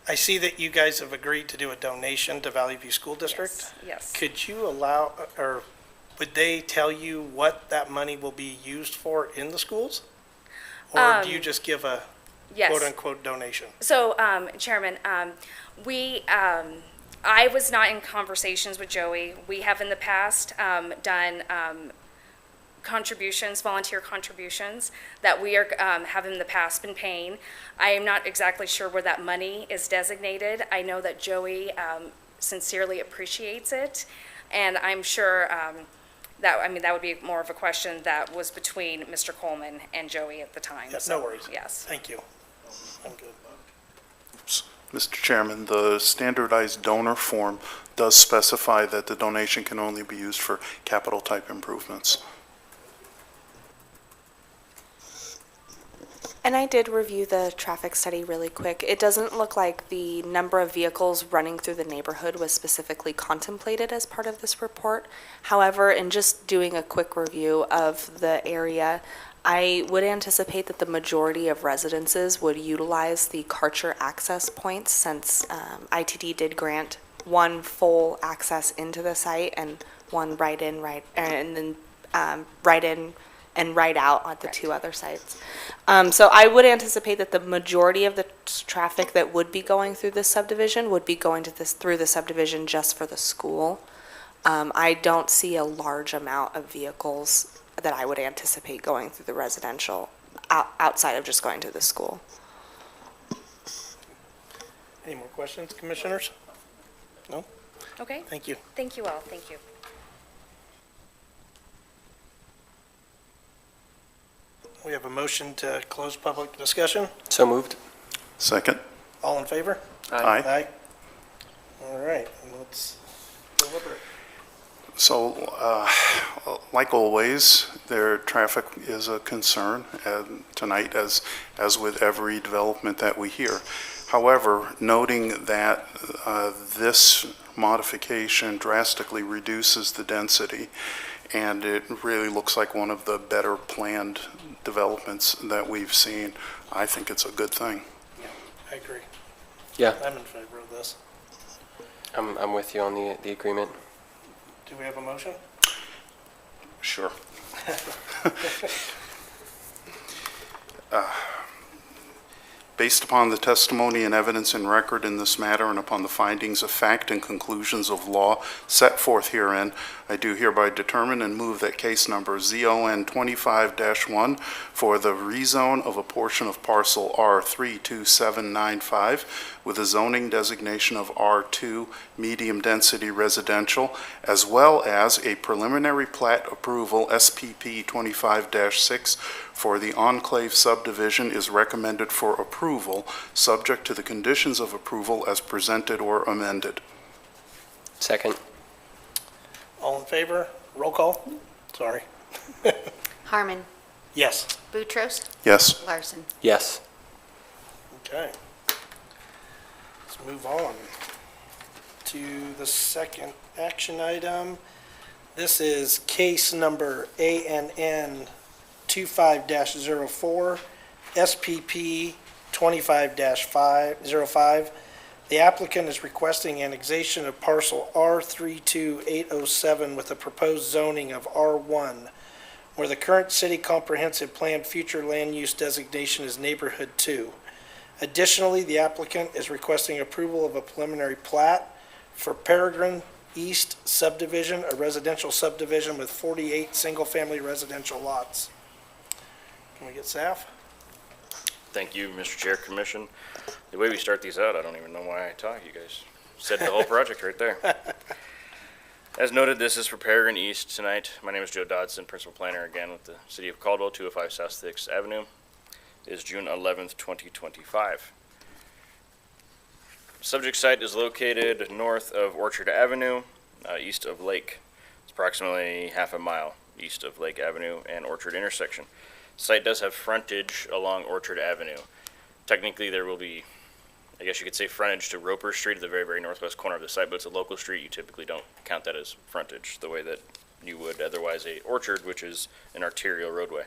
I see that you guys have agreed to do a donation to Valley View School District. Yes. Could you allow, or would they tell you what that money will be used for in the schools? Or do you just give a Yes. quote-unquote donation? So, Chairman, I was not in conversations with Joey. We have in the past done contributions, volunteer contributions, that we have in the past been paying. I am not exactly sure where that money is designated. I know that Joey sincerely appreciates it, and I'm sure that would be more of a question that was between Mr. Coleman and Joey at the time. Yeah, So, no worries. Yes. Thank you. I'm good. Mr. Chairman, the standardized donor form does specify that the donation can only be used for capital-type improvements. And I did review the traffic study really quick. It doesn't look like the number of vehicles running through the neighborhood was specifically contemplated as part of this report. However, in just doing a quick review of the area, I would anticipate that the majority of residences would utilize the Karcher access points, since ITD did grant one full access into the site and one right in, and then right in and right out at the 2 other sites. So I would anticipate that the majority of the traffic that would be going through this subdivision would be going through the subdivision just for the school. I don't see a large amount of vehicles that I would anticipate going through the residential outside of just going to the school. Any more questions, commissioners? No? Okay. Thank you. Thank you all. Thank you. We have a motion to close public discussion. So moved. Second? All in favor? Aye. Aye. All right, let's deliberate. So, like always, their traffic is a concern tonight, as with every development that we hear. However, noting that this modification drastically reduces the density and it really looks like one of the better planned developments that we've seen. I think it's a good thing. I agree. Yeah, I'm in favor of this. I'm with you on the agreement. Do we have a motion? Sure. Based upon the testimony and evidence in record in this matter and upon the findings of fact and conclusions of law set forth herein, I do hereby determine and move that case number ZON 25-1 for the rezone of a portion of parcel R32795 with a zoning designation of R2 medium density residential, as well as a preliminary plat approval SPP 25-6 for the Enclave subdivision is recommended for approval, subject to the conditions of approval as presented or amended. Second. All in favor? Roll call? Sorry. Harmon. Yes. Boutros. Yes. Larson. Yes. Okay. Let's move on to the second action item. This is case number ANN 25-04, SPP 25-05. The applicant is requesting annexation of parcel R32807 with a proposed zoning of R1, where the current city comprehensive plan future land use designation is neighborhood 2. Additionally, the applicant is requesting approval of a preliminary plat for Peregrine East subdivision, a residential subdivision with 48 single-family residential lots. Can we get staff? Thank you, Mr. Chair, Commission. The way we start these out, I don't even know why I talk. You guys said the whole project right there. As noted, this is for Peregrine East tonight. My name is Joe Dodson, Principal Planner again with the City of Caldwell, 205 South 6th Avenue. It is June 11th, 2025. Subject site is located north of Orchard Avenue, east of Lake. It's approximately half a mile east of Lake Avenue and Orchard intersection. Site does have frontage along Orchard Avenue. Technically, there will be, I guess you could say, frontage to Roper Street at the very, very northwest corner of the site, but it's a local street. You typically don't count that as frontage the way that you would otherwise a orchard, which is an arterial roadway.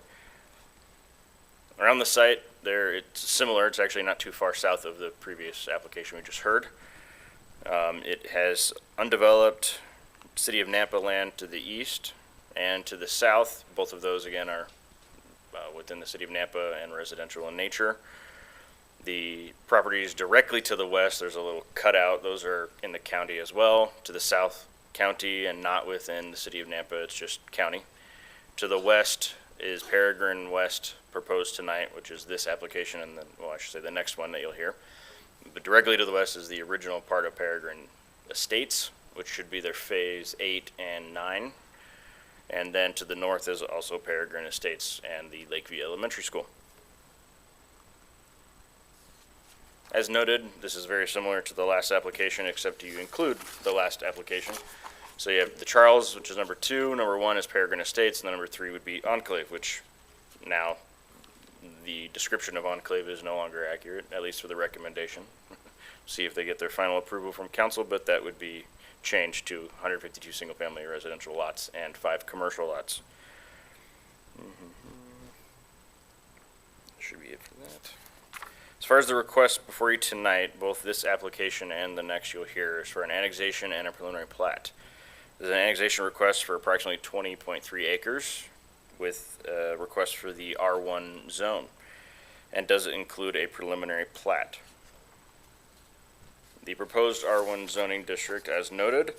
Around the site, it's similar. It's actually not too far south of the previous application we just heard. It has undeveloped City of Nampa land to the east and to the south. Both of those, again, are within the City of Nampa and residential in nature. The properties directly to the west, there's a little cutout. Those are in the county as well. To the south, county, and not within the City of Nampa. It's just county. To the west is Peregrine West proposed tonight, which is this application, and then, well, I should say the next one that you'll hear. But directly to the west is the original part of Peregrine Estates, which should be their phase 8 and 9. And then to the north is also Peregrine Estates and the Lakeview Elementary School. As noted, this is very similar to the last application, except you include the last application. So you have the Charles, which is number 2, number 1 is Peregrine Estates, and then number 3 would be Enclave, which now the description of Enclave is no longer accurate, at least for the recommendation. See if they get their final approval from council, but that would be changed to 152 single-family residential lots and 5 commercial lots. Should be it for that. As far as the request before you tonight, both this application and the next you'll hear is for an annexation and a preliminary plat. There's an annexation request for approximately 20.3 acres with a request for the R1 zone, and does include a preliminary plat. The proposed R1 zoning district, as noted,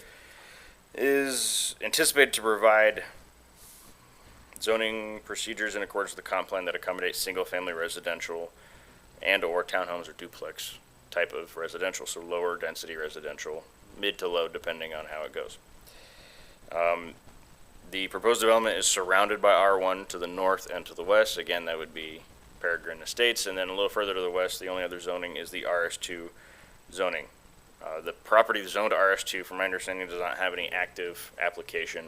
is anticipated to provide zoning procedures in accordance with the comp plan that accommodate single-family residential and/or townhomes or duplex type of residential, so lower density residential, mid to low, depending on how it goes. The proposed development is surrounded by R1 to the north and to the west. Again, that would be Peregrine Estates, and then a little further to the west, the only other zoning is the RS2 zoning. The property zoned to RS2, from my understanding, does not have any active application.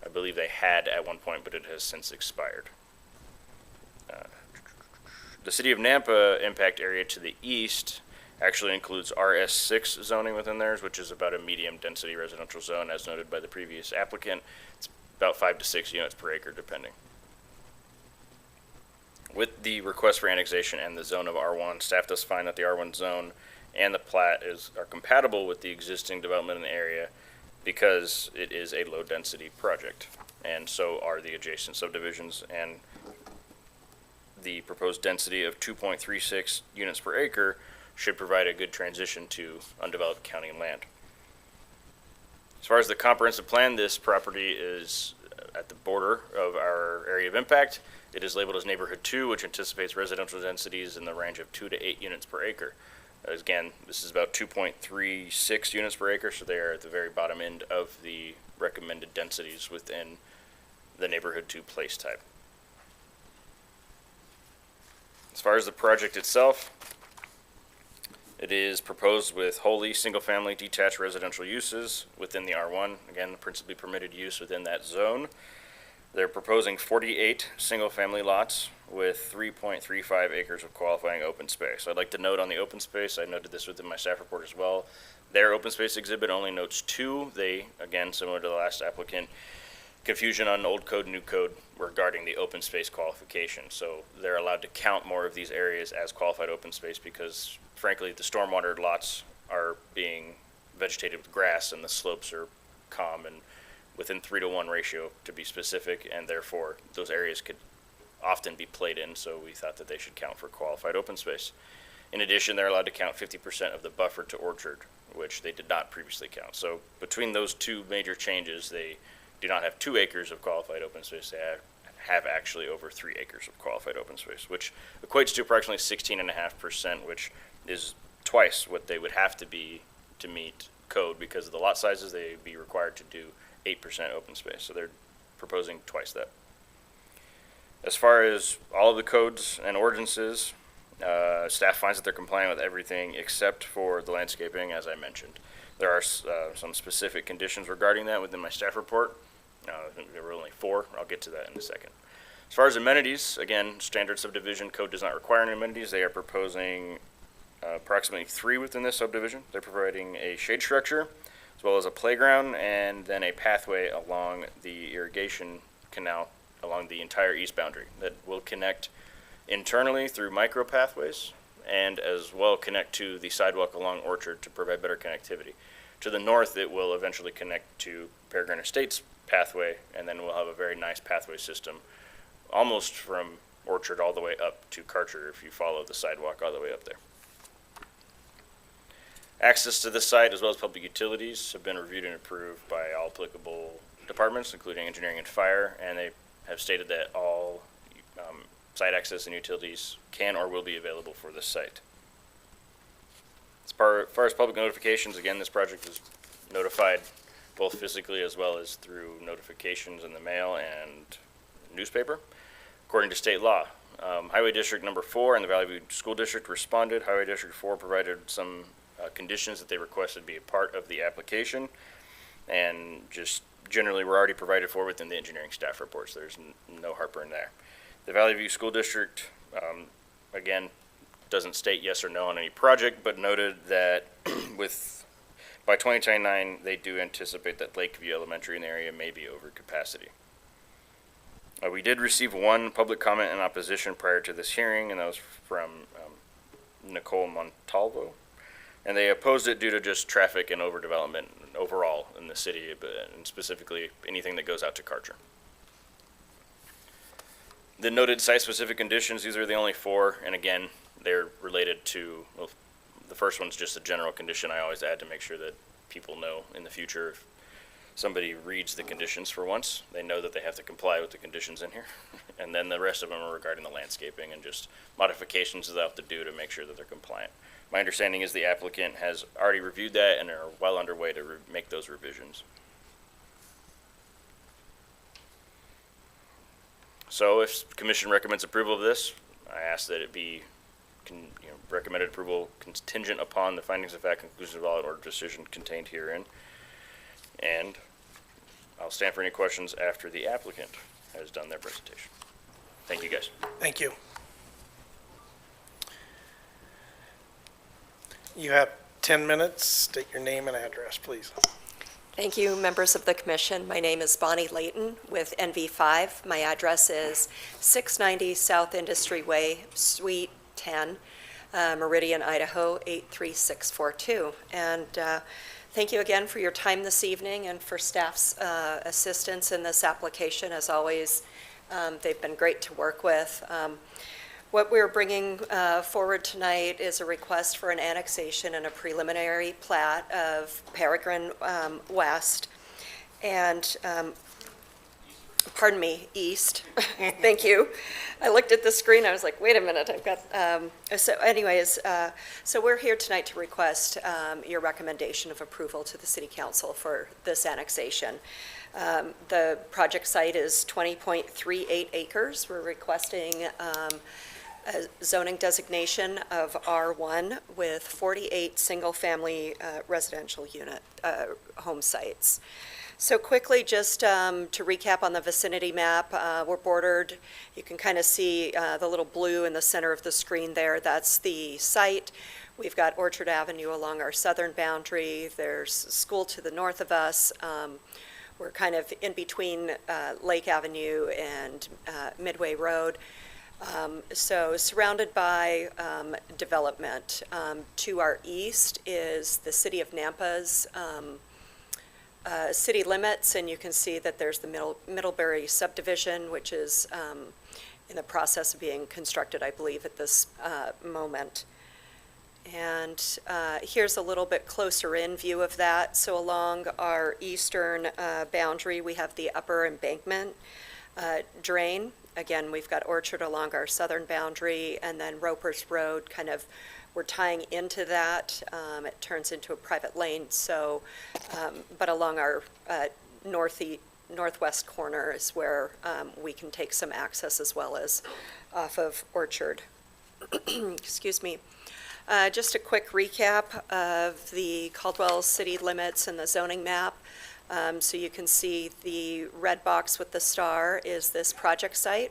I believe they had at one point, but it has since expired. The City of Nampa impact area to the east actually includes RS6 zoning within theirs, which is about a medium density residential zone, as noted by the previous applicant. It's about 5 to 6 units per acre depending. With the request for annexation and the zone of R1, staff does find that the R1 zone and the plat are compatible with the existing development in the area because it is a low-density project, and so are the adjacent subdivisions, and the proposed density of 2.36 units per acre should provide a good transition to undeveloped county land. As far as the comprehensive plan, this property is at the border of our area of impact. It is labeled as Neighborhood 2, which anticipates residential densities in the range of 2 to 8 units per acre. Again, this is about 2.36 units per acre, so they are at the very bottom end of the recommended densities within the Neighborhood 2 place type. As far as the project itself, it is proposed with wholly single-family detached residential uses within the R1, again, principally permitted use within that zone. They're proposing 48 single-family lots with 3.35 acres of qualifying open space. I'd like to note on the open space, I noted this within my staff report as well, their open space exhibit only notes 2. They, again, similar to the last applicant, confusion on old code, new code regarding the open space qualification. So they're allowed to count more of these areas as qualified open space because, frankly, the stormwater lots are being vegetated with grass and the slopes are calm and within 3-to-1 ratio to be specific, and therefore those areas could often be played in, so we thought that they should count for qualified open space. In addition, they're allowed to count 50% of the buffer to orchard, which they did not previously count. So between those two major changes, they do not have 2 acres of qualified open space. They have actually over 3 acres of qualified open space, which equates to approximately 16.5%, which is twice what they would have to be to meet code because of the lot sizes. They'd be required to do 8% open space, so they're proposing twice that. As far as all of the codes and ordinances, staff finds that they're compliant with everything except for the landscaping, as I mentioned. There are some specific conditions regarding that within my staff report. There were only 4. I'll get to that in a second. As far as amenities, again, standard subdivision code does not require any amenities. They are proposing approximately 3 within this subdivision. They're providing a shade structure, as well as a playground, and then a pathway along the irrigation canal along the entire east boundary that will connect internally through micro pathways and as well connect to the sidewalk along Orchard to provide better connectivity. To the north, it will eventually connect to Peregrine Estates pathway, and then we'll have a very nice pathway system almost from Orchard all the way up to Karcher if you follow the sidewalk all the way up there. Access to this site, as well as public utilities, have been reviewed and approved by all applicable departments, including engineering and fire, and they have stated that all site access and utilities can or will be available for this site. As far as public notifications, again, this project was notified both physically as well as through notifications in the mail and newspaper, according to state law. Highway District number 4 and the Valley View School District responded. Highway District 4 provided some conditions that they requested be a part of the application, and just generally were already provided for within the engineering staff reports. There's no heartburn there. The Valley View School District, again, doesn't state yes or no on any project, but noted that by 2029, they do anticipate that Lakeview Elementary in the area may be over capacity. We did receive 1 public comment in opposition prior to this hearing, and that was from Nicole Montalvo. And they opposed it due to just traffic and overdevelopment overall in the city, and specifically anything that goes out to Karcher. The noted site-specific conditions, these are the only 4, and again, they're related to, well, the first one's just a general condition I always add to make sure that people know in the future if somebody reads the conditions for once, they know that they have to comply with the conditions in here. And then the rest of them are regarding the landscaping and just modifications that they'll have to do to make sure that they're compliant. My understanding is the applicant has already reviewed that and are well underway to make those revisions. So if the commission recommends approval of this, I ask that it be recommended approval contingent upon the findings of fact, conclusions of law, or decision contained herein. And I'll stand for any questions after the applicant has done their presentation. Thank you, guys. Thank you. You have 10 minutes. State your name and address, please. Thank you, members of the commission. My name is Bonnie Layton with NV5. My address is 690 South Industry Way, Suite 10, Meridian, Idaho 83642. And thank you again for your time this evening and for staff's assistance in this application. As always, they've been great to work with. What we're bringing forward tonight is a request for an annexation and a preliminary plat of Peregrine West and, pardon me, East. Thank you. I looked at the screen, I was like, wait a minute, I've got, so anyways, so we're here tonight to request your recommendation of approval to the City Council for this annexation. The project site is 20.38 acres. We're requesting a zoning designation of R1 with 48 single-family residential unit home sites. So quickly, just to recap on the vicinity map, we're bordered, you can kind of see the little blue in the center of the screen there. That's the site. We've got Orchard Avenue along our southern boundary. There's school to the north of us. We're kind of in between Lake Avenue and Midway Road. So surrounded by development. To our east is the city of Nampa's city limits, and you can see that there's the Middlebury subdivision, which is in the process of being constructed, I believe, at this moment. And here's a little bit closer in view of that. So along our eastern boundary, we have the upper embankment drain. Again, we've got Orchard along our southern boundary, and then Roper's Road kind of, we're tying into that. It turns into a private lane, so, but along our northwest corner is where we can take some access as well as off of Orchard. Excuse me. Just a quick recap of the Caldwell city limits and the zoning map. So you can see the red box with the star is this project site.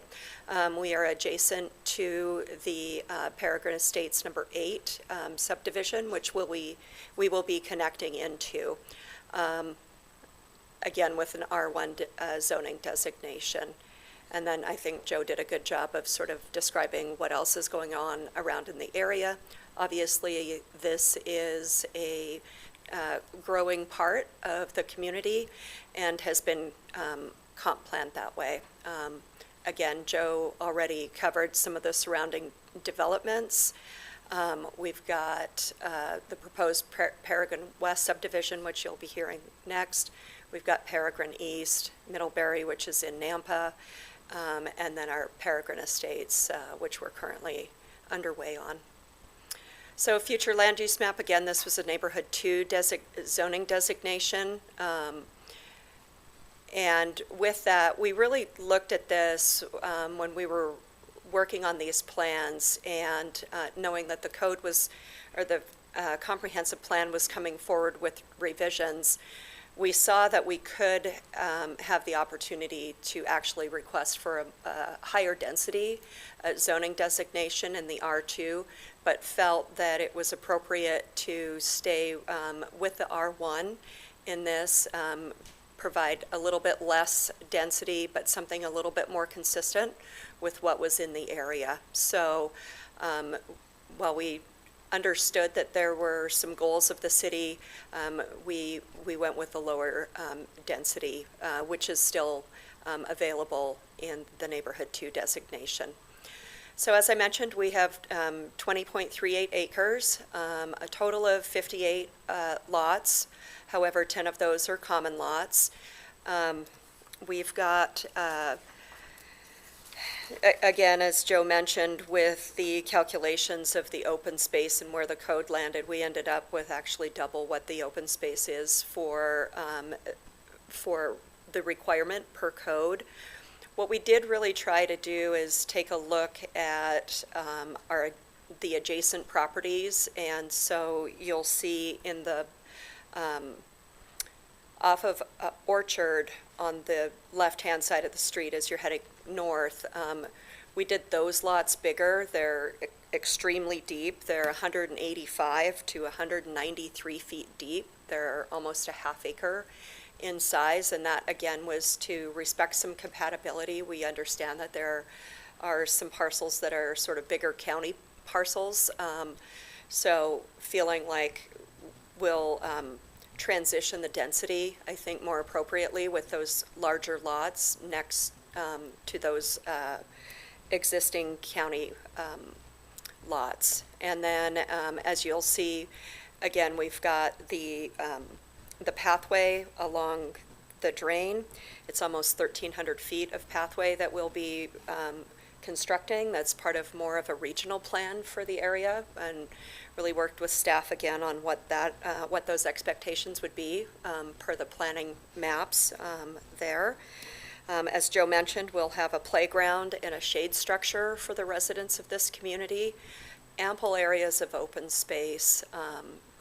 We are adjacent to the Peregrine Estates number 8 subdivision, which we will be connecting into, again, with an R1 zoning designation. And then I think Joe did a good job of sort of describing what else is going on around in the area. Obviously, this is a growing part of the community and has been comp planned that way. Again, Joe already covered some of the surrounding developments. We've got the proposed Peregrine West subdivision, which you'll be hearing next. We've got Peregrine East, Middlebury, which is in Nampa, and then our Peregrine Estates, which we're currently underway on. So future land use map, again, this was a neighborhood 2 zoning designation. And with that, we really looked at this when we were working on these plans and knowing that the code was, or the comprehensive plan was coming forward with revisions. We saw that we could have the opportunity to actually request for a higher density zoning designation in the R2, but felt that it was appropriate to stay with the R1 in this, provide a little bit less density, but something a little bit more consistent with what was in the area. So while we understood that there were some goals of the city, we went with the lower density, which is still available in the neighborhood 2 designation. So as I mentioned, we have 20.38 acres, a total of 58 lots. However, 10 of those are common lots. We've got, again, as Joe mentioned, with the calculations of the open space and where the code landed, we ended up with actually double what the open space is for the requirement per code. What we did really try to do is take a look at the adjacent properties, and so you'll see in the off of Orchard on the left-hand side of the street as you're heading north, We did those lots bigger. They're extremely deep. They're 185 to 193 feet deep. They're almost a half acre in size, and that, again, was to respect some compatibility. We understand that there are some parcels that are sort of bigger county parcels, so feeling like we'll transition the density, I think, more appropriately with those larger lots next to those existing county lots. And then, as you'll see, again, we've got the pathway along the drain. It's almost 1,300 feet of pathway that we'll be constructing. That's part of more of a regional plan for the area, and really worked with staff again on what those expectations would be per the planning maps there. As Joe mentioned, we'll have a playground and a shade structure for the residents of this community, ample areas of open space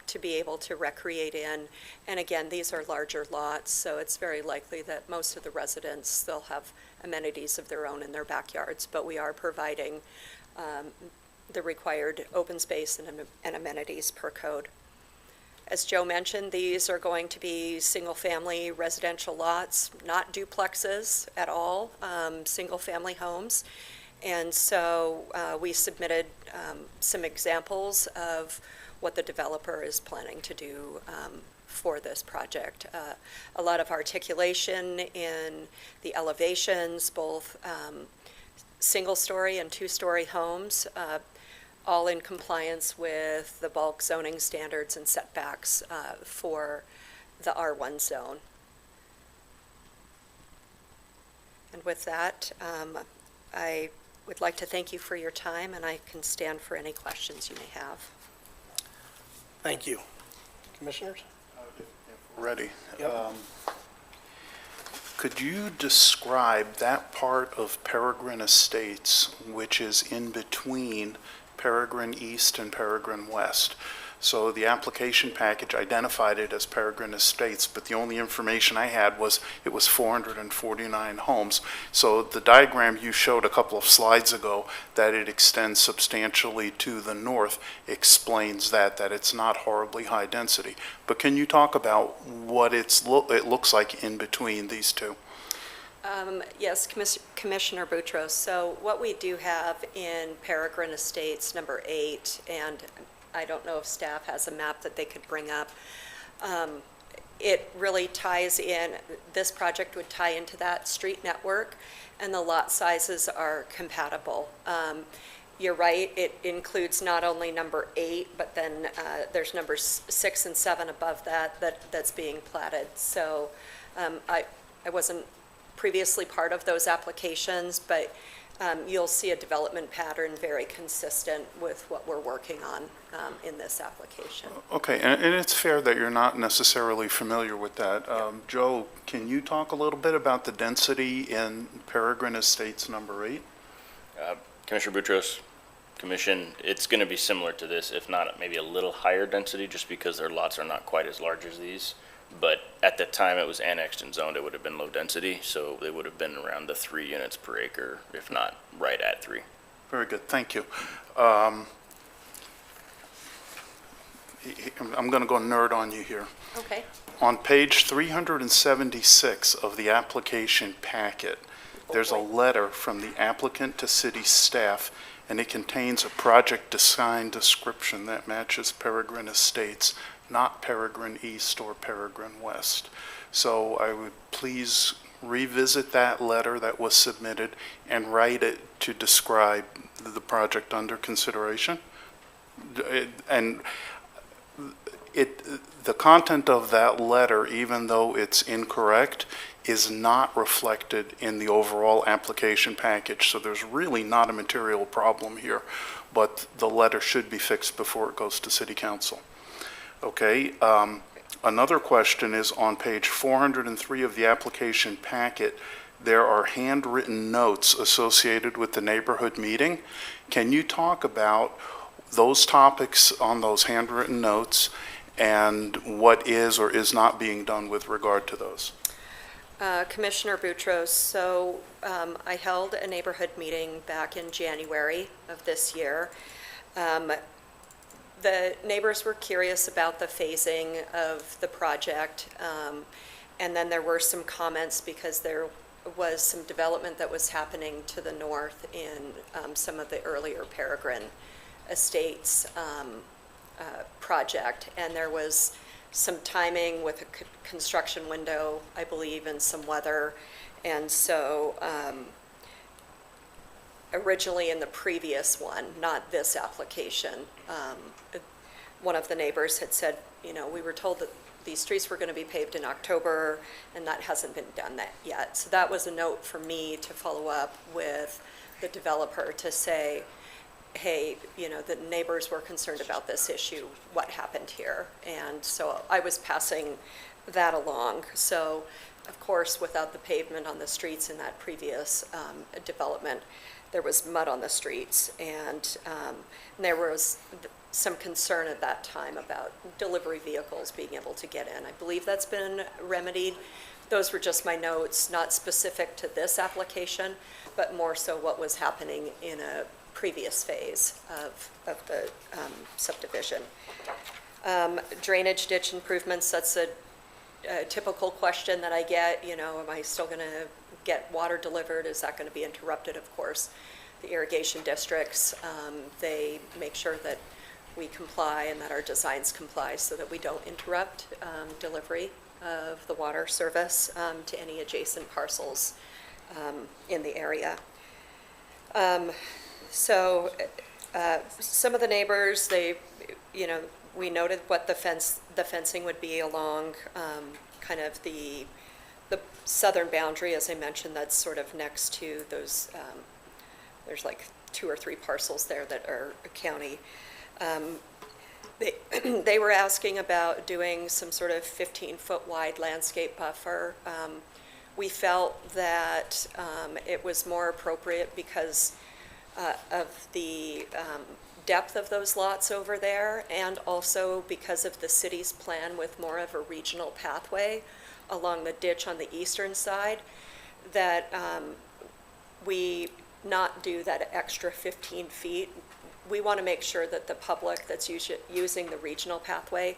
to be able to recreate in. And again, these are larger lots, so it's very likely that most of the residents, they'll have amenities of their own in their backyards, but we are providing the required open space and amenities per code. As Joe mentioned, these are going to be single-family residential lots, not duplexes at all, single-family homes. And so we submitted some examples of what the developer is planning to do for this project. A lot of articulation in the elevations, both single-story and two-story homes, all in compliance with the bulk zoning standards and setbacks for the R1 zone. And with that, I would like to thank you for your time, and I can stand for any questions you may have. Thank you. Commissioners? Ready. Yep. Could you describe that part of Peregrine Estates which is in between Peregrine East and Peregrine West? So the application package identified it as Peregrine Estates, but the only information I had was it was 449 homes. So the diagram you showed a couple of slides ago, that it extends substantially to the north, explains that it's not horribly high density. But can you talk about what it looks like in between these two? Yes, Commissioner Boutros. So what we do have in Peregrine Estates number 8, and I don't know if staff has a map that they could bring up, it really ties in, this project would tie into that street network, and the lot sizes are compatible. You're right, it includes not only number 8, but then there's numbers 6 and 7 above that's being platted. So I wasn't previously part of those applications, but you'll see a development pattern very consistent with what we're working on in this application. Okay, and it's fair that you're not necessarily familiar with that. Joe, can you talk a little bit about the density in Peregrine Estates number 8? Commissioner Boutros, Commission, it's going to be similar to this, if not maybe a little higher density, just because their lots are not quite as large as these. But at the time it was annexed and zoned, it would have been low density, so they would have been around the 3 units per acre, if not right at 3. Very good, thank you. I'm going to go nerd on you here. Okay. On page 376 of the application packet, there's a letter from the applicant to city staff, and it contains a project design description that matches Peregrine Estates, not Peregrine East or Peregrine West. So I would please revisit that letter that was submitted and write it to describe the project under consideration. And the content of that letter, even though it's incorrect, is not reflected in the overall application package. So there's really not a material problem here, but the letter should be fixed before it goes to City Council. Okay, another question is on page 403 of the application packet, there are handwritten notes associated with the neighborhood meeting. Can you talk about those topics on those handwritten notes and what is or is not being done with regard to those? Commissioner Boutros, so I held a neighborhood meeting back in January of this year. The neighbors were curious about the phasing of the project, and then there were some comments because there was some development that was happening to the north in some of the earlier Peregrine Estates project, and there was some timing with a construction window, I believe, and some weather, and so originally in the previous one, not this application, one of the neighbors had said, you know, we were told that these streets were going to be paved in October, and that hasn't been done that yet. So that was a note for me to follow up with the developer to say, hey, you know, the neighbors were concerned about this issue, what happened here? And so I was passing that along. So, of course, without the pavement on the streets in that previous development, there was mud on the streets, and there was some concern at that time about delivery vehicles being able to get in. I believe that's been remedied. Those were just my notes, not specific to this application, but more so what was happening in a previous phase of the subdivision. Drainage ditch improvements, that's a typical question that I get, you know, am I still going to get water delivered? Is that going to be interrupted? Of course, the irrigation districts, they make sure that we comply and that our designs comply so that we don't interrupt delivery of the water service to any adjacent parcels in the area. So some of the neighbors, they, you know, we noted what the fencing would be along kind of the southern boundary, as I mentioned, that's sort of next to those, there's like 2 or 3 parcels there that are county. They were asking about doing some sort of 15-foot wide landscape buffer. We felt that it was more appropriate because of the depth of those lots over there, and also because of the city's plan with more of a regional pathway along the ditch on the eastern side, that we not do that extra 15 feet. We want to make sure that the public that's using the regional pathway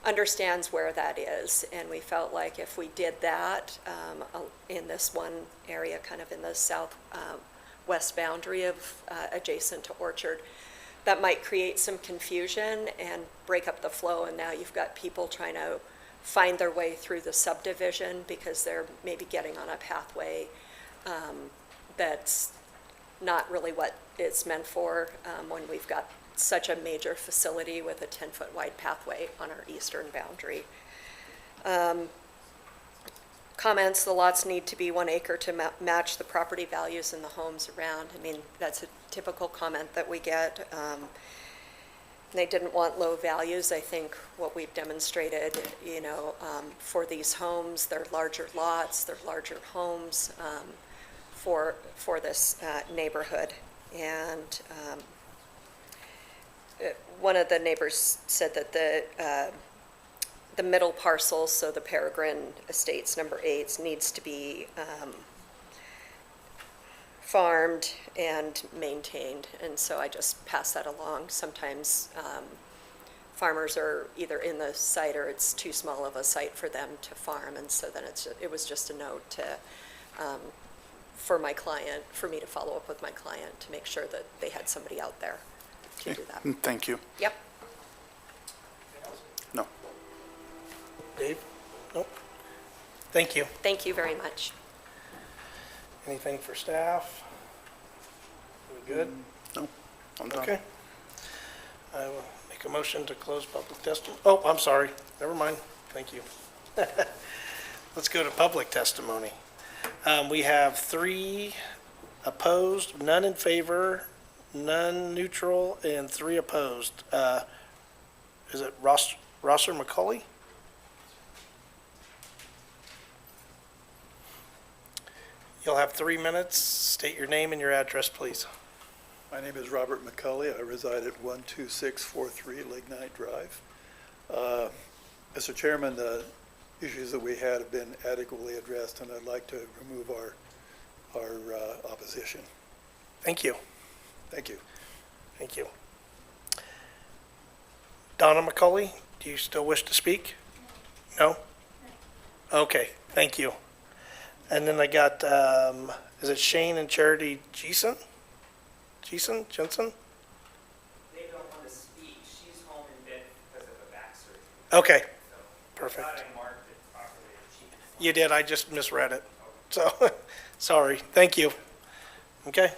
understands where that is, and we felt like if we did that in this one area, kind of in the south west boundary of adjacent to Orchard, that might create some confusion and break up the flow, and now you've got people trying to find their way through the subdivision because they're maybe getting on a pathway that's not really what it's meant for when we've got such a major facility with a 10-foot wide pathway on our eastern boundary. Comments, the lots need to be 1 acre to match the property values in the homes around. I mean, that's a typical comment that we get. They didn't want low values. I think what we've demonstrated, you know, for these homes, they're larger lots, they're larger homes for this neighborhood. And one of the neighbors said that the middle parcel, so the Peregrine Estates number 8, needs to be farmed and maintained, and so I just pass that along. Sometimes farmers are either in the site or it's too small of a site for them to farm, and so then it was just a note to for my client, for me to follow up with my client to make sure that they had somebody out there to do that. Thank you. Yep. No. Dave? Nope. Thank you. Thank you very much. Anything for staff? We good? No, I'm done. Okay. I will make a motion to close public testimony. Oh, I'm sorry. Never mind. Thank you. Let's go to public testimony. We have 3 opposed, none in favor, none neutral, and 3 opposed. Is it Rosser McCauley? You'll have 3 minutes. State your name and your address, please. My name is Robert McCulley. I reside at 12643 Lignite Drive. Mr. Chairman, issues that we had have been adequately addressed, and I'd like to remove our opposition. Thank you. Thank you. Thank you. Donna McCauley, do you still wish to speak? No? Okay, thank you. And then I got, is it Shane and Charity Jensen? Jensen? They don't want to speak. She's home in bed because of a back surgery. Okay, So I perfect. thought I marked it properly. You did, I just misread it. So, sorry, thank you. Okay,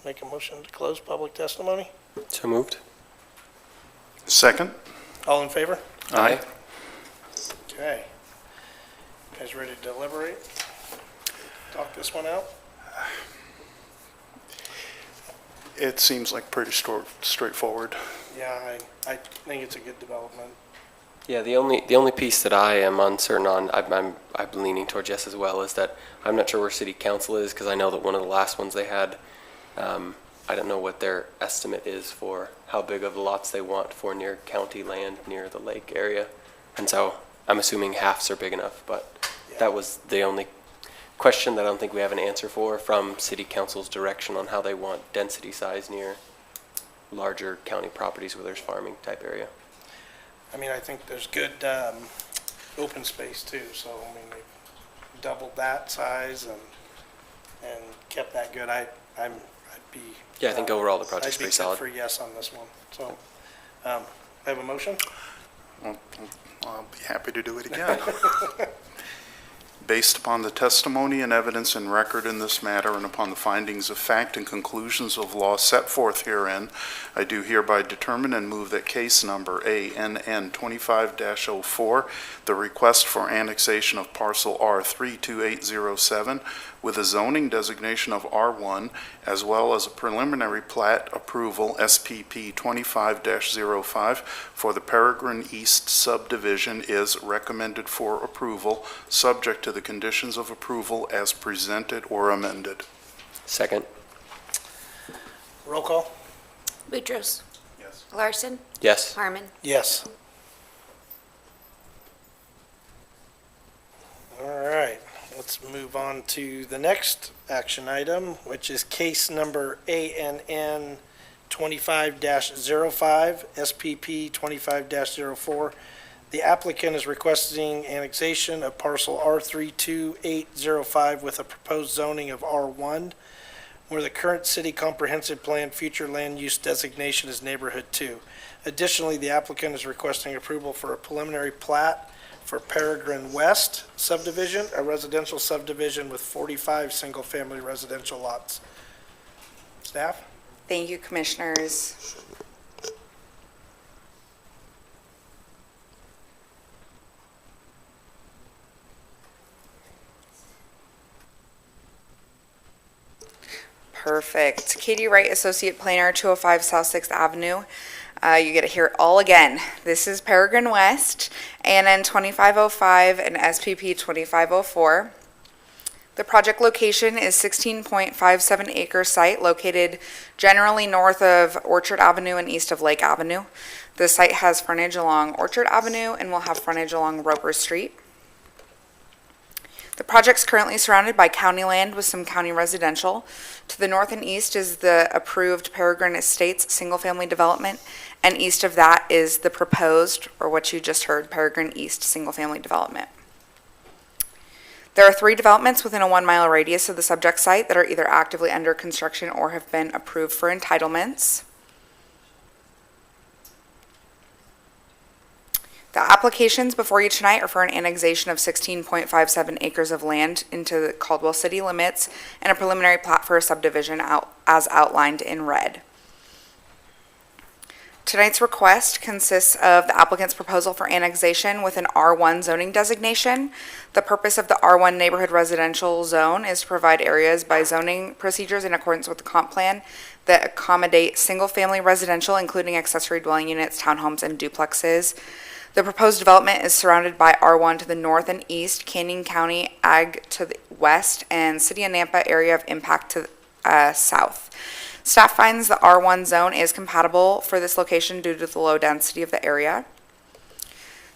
make a motion to close public testimony. So moved. Second? All in favor? Aye. Okay. Guys ready to deliberate? Talk this one out? It seems like pretty straightforward. Yeah, I think it's a good development. Yeah, the only piece that I am uncertain on, I'm leaning towards yes as well, is that I'm not sure where city council is, because I know that one of the last ones they had, I don't know what their estimate is for how big of lots they want for near county land, near the lake area. And so I'm assuming halves are big enough, but that was the only question that I don't think we have an answer for from city council's direction on how they want density size near larger county properties where there's farming type area. I mean, I think there's good open space too, so I mean, they've doubled that size and kept that good. I'd be. Yeah, I think overall the project's pretty solid. I'd be good for yes on this one. So, I have a motion? I'll be happy to do it again. Based upon the testimony and evidence in record in this matter and upon the findings of fact and conclusions of law set forth herein, I do hereby determine and move that case number ANN 25-04, the request for annexation of parcel R32807 with a zoning designation of R1 as well as a preliminary plat approval SPP 25-05 for the Peregrine East subdivision is recommended for approval, subject to the conditions of approval as presented or amended. Second. Roll call? Boutros. Yes. Larson. Yes. Harmon. Yes. All right, let's move on to the next action item, which is case number ANN 25-05, SPP 25-04. The applicant is requesting annexation of parcel R32805 with a proposed zoning of R1, where the current city comprehensive plan future land use designation is neighborhood 2. Additionally, the applicant is requesting approval for a preliminary plat for Peregrine West subdivision, a residential subdivision with 45 single-family residential lots. Staff? Thank you, Commissioners. Perfect. Katie Wright, Associate Planner, 205 South 6th Avenue. You get to hear it all again. This is Peregrine West, ANN 2505 and SPP 2504. The project location is 16.57 acre site located generally north of Orchard Avenue and east of Lake Avenue. The site has frontage along Orchard Avenue and will have frontage along Roper Street. The project's currently surrounded by county land with some county residential. To the north and east is the approved Peregrine Estates single-family development, and east of that is the proposed, or what you just heard, Peregrine East single-family development. There are 3 developments within a 1-mile radius of the subject site that are either actively under construction or have been approved for entitlements. The applications before you tonight are for an annexation of 16.57 acres of land into the Caldwell city limits and a preliminary plat for a subdivision as outlined in red. Tonight's request consists of the applicant's proposal for annexation with an R1 zoning designation. The purpose of the R1 neighborhood residential zone is to provide areas by zoning procedures in accordance with the comp plan that accommodate single-family residential, including accessory dwelling units, townhomes, and duplexes. The proposed development is surrounded by R1 to the north and east, Canyon County Ag to the west, and City of Nampa area of impact to the south. Staff finds the R1 zone is compatible for this location due to the low density of the area.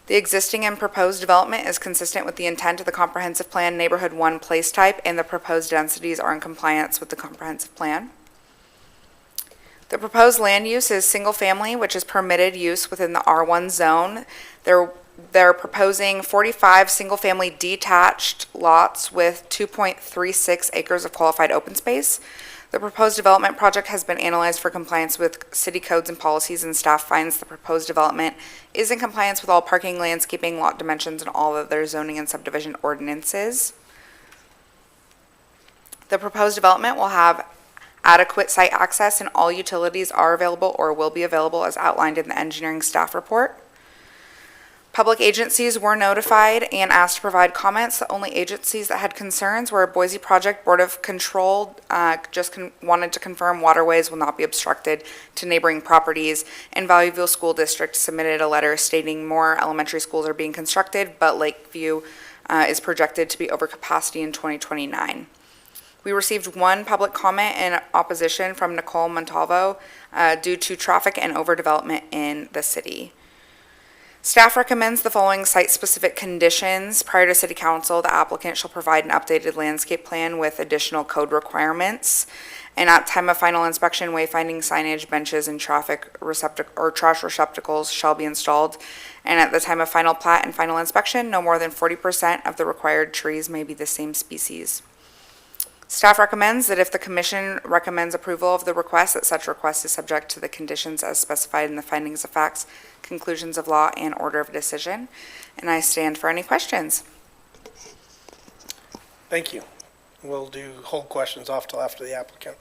The existing and proposed development is consistent with the intent of the comprehensive plan Neighborhood 1 place type, and the proposed densities are in compliance with the comprehensive plan. The proposed land use is single-family, which is permitted use within the R1 zone. They're proposing 45 single-family detached lots with 2.36 acres of qualified open space. The proposed development project has been analyzed for compliance with city codes and policies, and staff finds the proposed development is in compliance with all parking, landscaping, lot dimensions, and all other zoning and subdivision ordinances. The proposed development will have adequate site access, and all utilities are available or will be available as outlined in the engineering staff report. Public agencies were notified and asked to provide comments. The only agencies that had concerns were Boise Project Board of Control, wanted to confirm waterways will not be obstructed to neighboring properties, and Valleyville School District submitted a letter stating more elementary schools are being constructed, but Lakeview is projected to be over capacity in 2029. We received one public comment in opposition from Nicole Montalvo due to traffic and overdevelopment in the city. Staff recommends the following site-specific conditions. Prior to city council, the applicant shall provide an updated landscape plan with additional code requirements. And at time of final inspection, wayfinding signage, benches, and trash receptacles shall be installed. And at the time of final plat and final inspection, no more than 40% of the required trees may be the same species. Staff recommends that if the commission recommends approval of the request, that such request is subject to the conditions as specified in the findings of facts, conclusions of law, and order of decision. And I stand for any questions. Thank you. We'll hold questions off till after the applicant.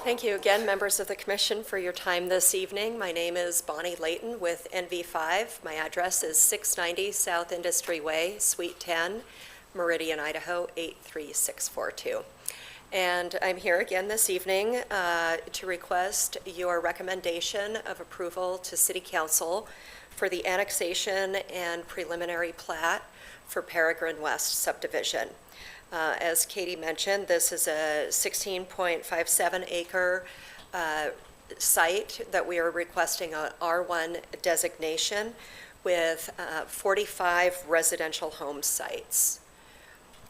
Thank you again, members of the commission, for your time this evening. My name is Bonnie Layton with NV5. My address is 690 South Industry Way, Suite 10, Meridian, Idaho 83642. And I'm here again this evening to request your recommendation of approval to City Council for the annexation and preliminary plat for Peregrine West subdivision. As Katie mentioned, this is a 16.57 acre site that we are requesting a R1 designation with 45 residential home sites.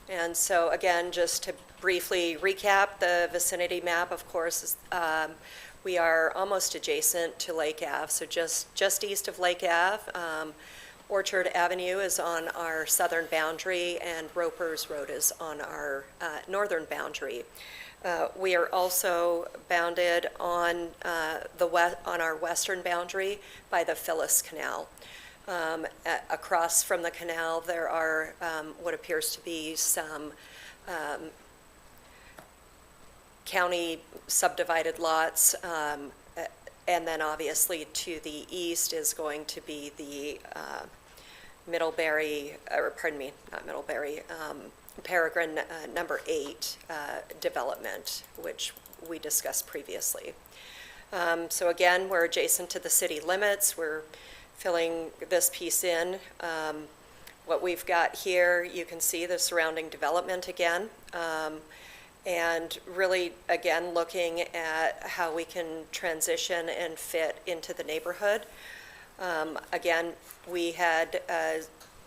And so again, just to briefly recap the vicinity map, of course, we are almost adjacent to Lake Ave, so just east of Lake Ave. Orchard Avenue is on our southern boundary, and Roper's Road is on our northern boundary. We are also bounded on on our western boundary by the Phyllis Canal. Across from the canal, there are what appears to be some county subdivided lots, and then obviously to the east is going to be the Peregrine number 8 development, which we discussed previously. So again, we're adjacent to the city limits. We're filling this piece in. What we've got here, you can see the surrounding development again. And really, again, looking at how we can transition and fit into the neighborhood. Again, we had a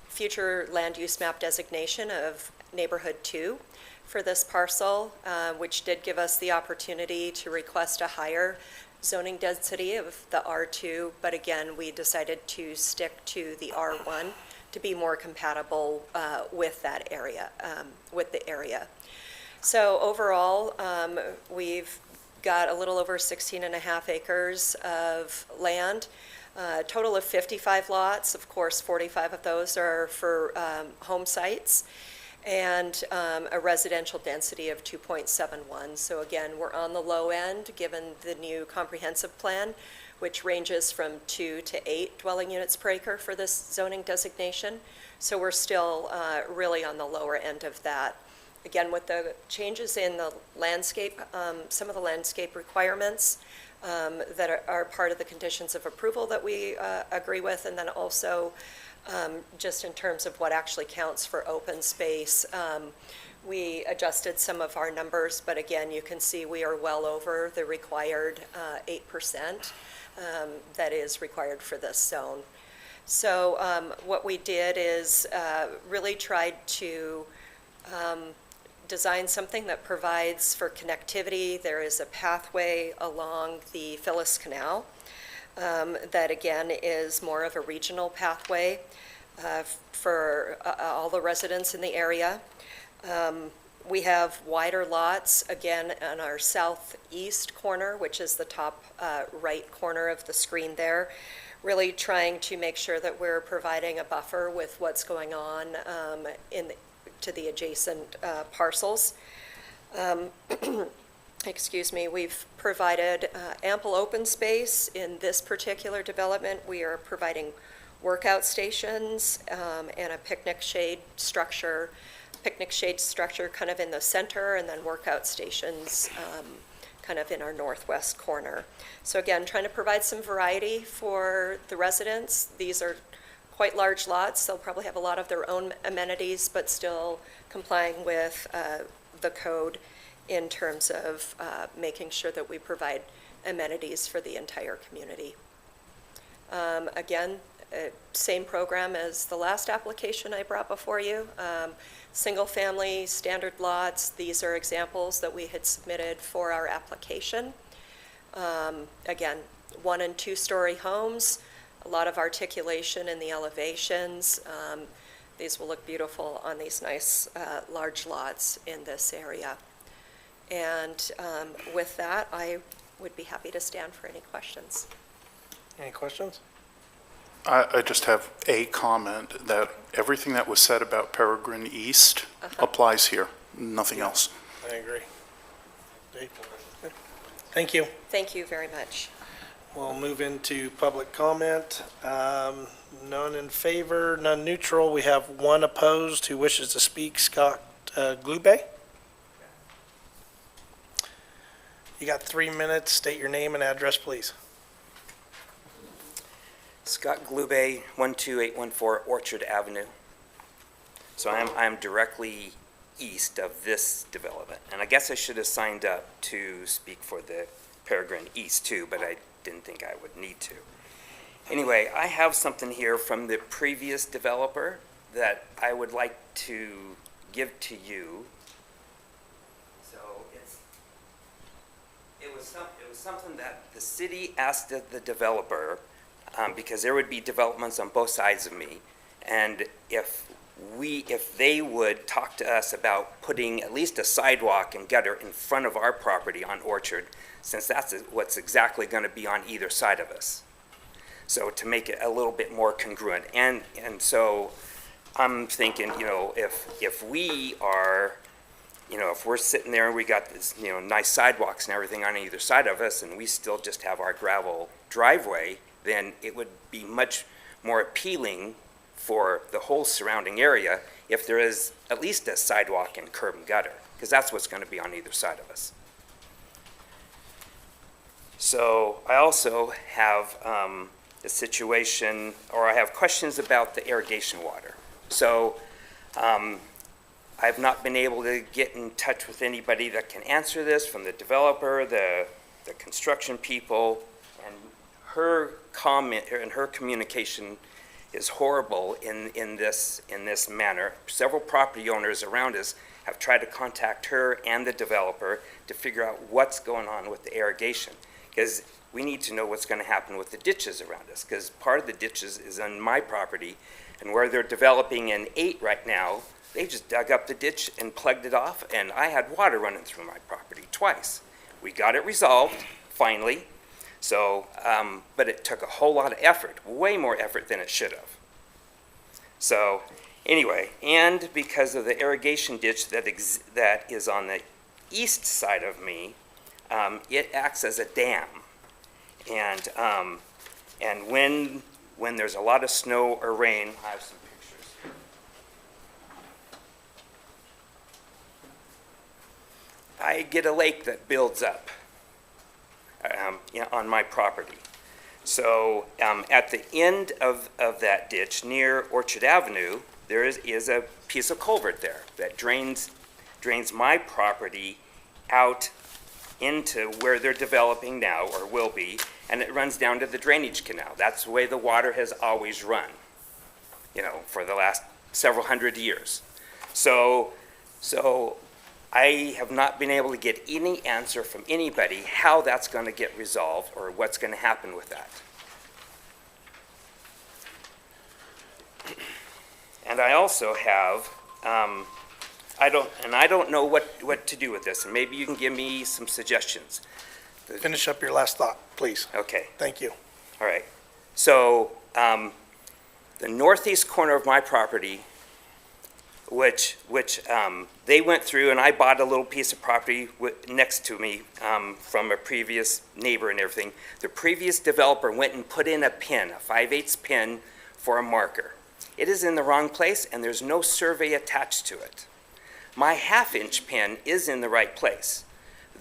future land use map designation of Neighborhood 2 for this parcel, which did give us the opportunity to request a higher zoning density of the R2, but again, we decided to stick to the R1 to be more compatible with that area, with the area. So overall, we've got a little over 16.5 acres of land, a total of 55 lots. Of course, 45 of those are for home sites, and a residential density of 2.71. So again, we're on the low end given the new comprehensive plan, which ranges from 2 to 8 dwelling units per acre for this zoning designation. So we're still really on the lower end of that. Again, with the changes in the landscape, some of the landscape requirements that are part of the conditions of approval that we agree with, and then also just in terms of what actually counts for open space, We adjusted some of our numbers, but again, you can see we are well over the required 8% that is required for this zone. So what we did is really tried to design something that provides for connectivity. There is a pathway along the Phyllis Canal that again is more of a regional pathway for all the residents in the area. We have wider lots, again, on our southeast corner, which is the top right corner of the screen there, really trying to make sure that we're providing a buffer with what's going on to the adjacent parcels. Excuse me, we've provided ample open space in this particular development. We are providing workout stations and a picnic shade structure kind of in the center, and then workout stations kind of in our northwest corner. So again, trying to provide some variety for the residents. These are quite large lots. They'll probably have a lot of their own amenities, but still complying with the code in terms of making sure that we provide amenities for the entire community. Again, same program as the last application I brought before you. Single-family, standard lots. These are examples that we had submitted for our application. Again, 1- and 2-story homes, a lot of articulation in the elevations. These will look beautiful on these nice large lots in this area. And with that, I would be happy to stand for any questions. Any questions? I just have a comment that everything that was said about Peregrine East applies here, nothing else. I agree. Dave? Thank you. Thank you very much. We'll move into public comment. None in favor, none neutral. We have one opposed who wishes to speak, Scott Glube. You got 3 minutes. State your name and address, please. Scott Glube, 12814 Orchard Avenue. So I'm directly east of this development. And I guess I should have signed up to speak for the Peregrine East too, but I didn't think I would need to. Anyway, I have something here from the previous developer that I would like to give to you. So it was something that the city asked the developer, because there would be developments on both sides of me, and if they would talk to us about putting at least a sidewalk and gutter in front of our property on Orchard, since that's what's exactly going to be on either side of us. So to make it a little bit more congruent, and so I'm thinking, if we are, if we're sitting there and we got this, nice sidewalks and everything on either side of us, and we still just have our gravel driveway, then it would be much more appealing for the whole surrounding area if there is at least a sidewalk and curb and gutter, because that's what's going to be on either side of us. So I also have a situation, or I have questions about the irrigation water. So I've not been able to get in touch with anybody that can answer this, from the developer, the construction people, and her comment and her communication is horrible in this manner. Several property owners around us have tried to contact her and the developer to figure out what's going on with the irrigation, because we need to know what's going to happen with the ditches around us, because part of the ditches is on my property, and where they're developing in 8 right now, they just dug up the ditch and plugged it off, and I had water running through my property twice. We got it resolved, finally. So, but it took a whole lot of effort, way more effort than it should have. So, anyway, and because of the irrigation ditch that is on the east side of me, it acts as a dam. And when there's a lot of snow or rain, I have some pictures. I get a lake that builds up on my property. So at the end of that ditch near Orchard Avenue, there is a piece of culvert there that drains drains my property out into where they're developing now, or will be, and it runs down to the drainage canal. That's the way the water has always run, for the last several hundred years. So I have not been able to get any answer from anybody how that's going to get resolved or what's going to happen with that. And I also have, I don't know what to do with this, and maybe you can give me some suggestions. Finish up your last thought, please. Okay, Thank you. all right. So, the northeast corner of my property, which they went through, and I bought a little piece of property next to me from a previous neighbor and everything. The previous developer went and put in a pin, a 5/8 pin for a marker. It is in the wrong place, and there's no survey attached to it. My 1/2-inch pin is in the right place.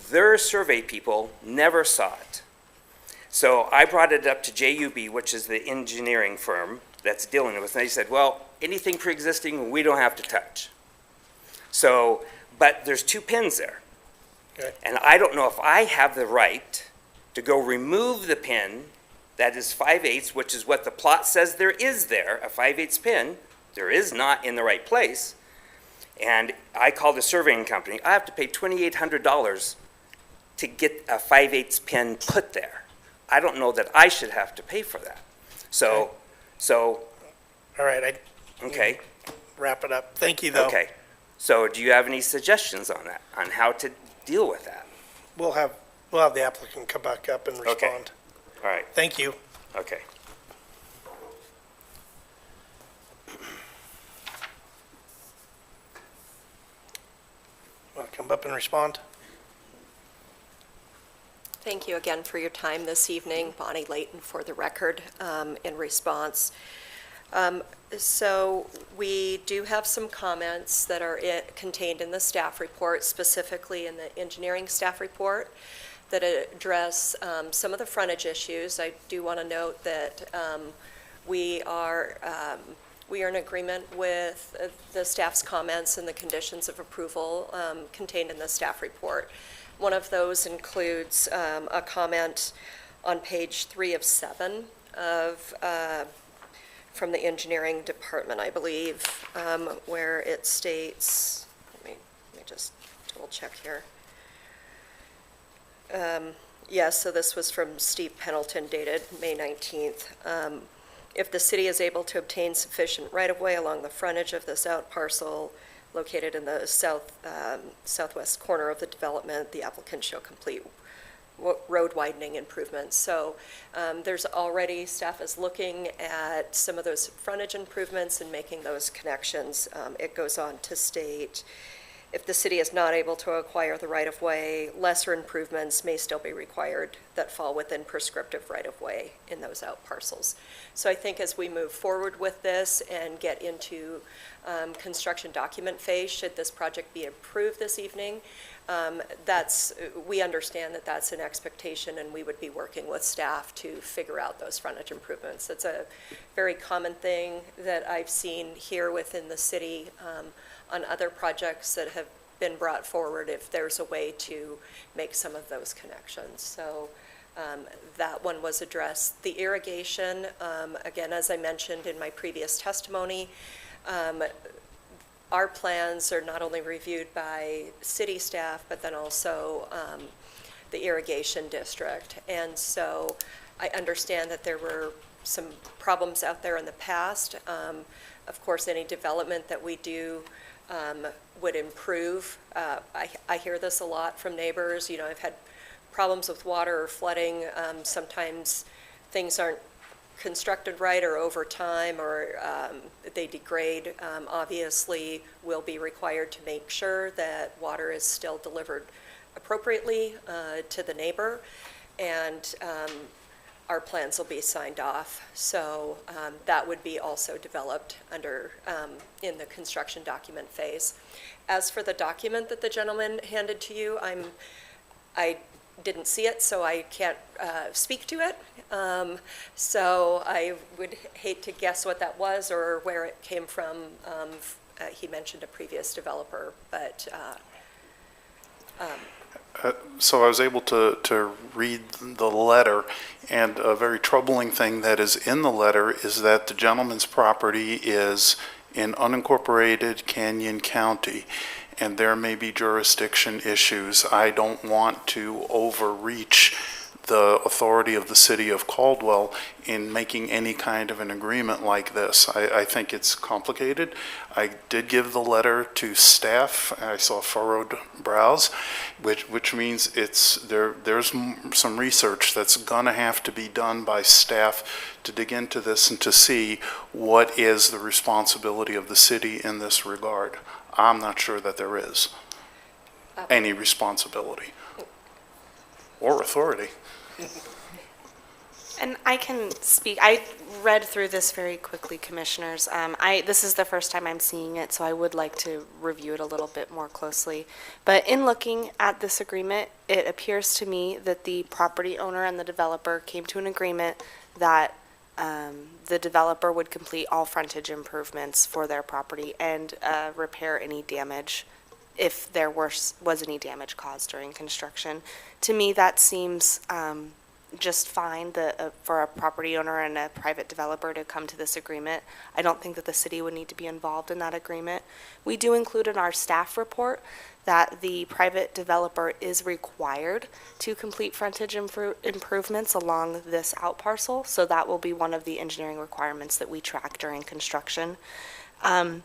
Their survey people never saw it. So I brought it up to JUB, which is the engineering firm that's dealing with it, and they said, well, anything pre-existing, we don't have to touch. So, but there's 2 pins there. Okay. And I don't know if I have the right to go remove the pin that is 5/8, which is what the plot says there is there, a 5/8 pin. There is not in the right place. And I called the surveying company. I have to pay $2,800 to get a 5/8 pin put there. I don't know that I should have to pay for that. So, All right, okay, wrap it up. Thank you, though. okay. So do you have any suggestions on that, on how to deal with that? We'll have the applicant come back up and Okay. respond. All right, Thank you. okay. Want to come up and respond? Thank you again for your time this evening. Bonnie Layton for the record in response. So we do have some comments that are contained in the staff report, specifically in the engineering staff report, that address some of the frontage issues. I do want to note that we are in agreement with the staff's comments and the conditions of approval contained in the staff report. One of those includes a comment on page 3 of 7 of from the engineering department, I believe, where it states, let me just double check here. Yes, so this was from Steve Pendleton, dated May 19th. If the city is able to obtain sufficient right-of-way along the frontage of this out parcel located in the southwest corner of the development, the applicant shall complete road widening improvements. So there's already, staff is looking at some of those frontage improvements and making those connections. It goes on to state, if the city is not able to acquire the right-of-way, lesser improvements may still be required that fall within prescriptive right-of-way in those out parcels. So I think as we move forward with this and get into construction document phase, should this project be approved this evening, we understand that that's an expectation, and we would be working with staff to figure out those frontage improvements. It's a very common thing that I've seen here within the city on other projects that have been brought forward, if there's a way to make some of those connections. So that one was addressed. The irrigation, again, as I mentioned in my previous testimony, our plans are not only reviewed by city staff, but then also the irrigation district. And so I understand that there were some problems out there in the past. Of course, any development that we do would improve. I hear this a lot from neighbors. You know, I've had problems with water or flooding. Sometimes things aren't constructed right, or over time, or they degrade. Obviously, we'll be required to make sure that water is still delivered appropriately to the neighbor, and our plans will be signed off. So that would be also developed under in the construction document phase. As for the document that the gentleman handed to you, I didn't see it, so I can't speak to it. So I would hate to guess what that was or where it came from. He mentioned a previous developer, but So I was able to read the letter, and a very troubling thing that is in the letter is that the gentleman's property is in unincorporated Canyon County, and there may be jurisdiction issues. I don't want to overreach the authority of the city of Caldwell in making any kind of an agreement like this. I think it's complicated. I did give the letter to staff. I saw furrowed brows, which means there's some research that's gonna have to be done by staff to dig into this and to see what is the responsibility of the city in this regard. I'm not sure that there is any responsibility or authority. And I can speak, I read through this very quickly, Commissioners. This is the first time I'm seeing it, so I would like to review it a little bit more closely. But in looking at this agreement, it appears to me that the property owner and the developer came to an agreement that the developer would complete all frontage improvements for their property and repair any damage if there was any damage caused during construction. To me, that seems just fine for a property owner and a private developer to come to this agreement. I don't think that the city would need to be involved in that agreement. We do include in our staff report that the private developer is required to complete frontage improvements along this out parcel, so that will be one of the engineering requirements that we track during construction.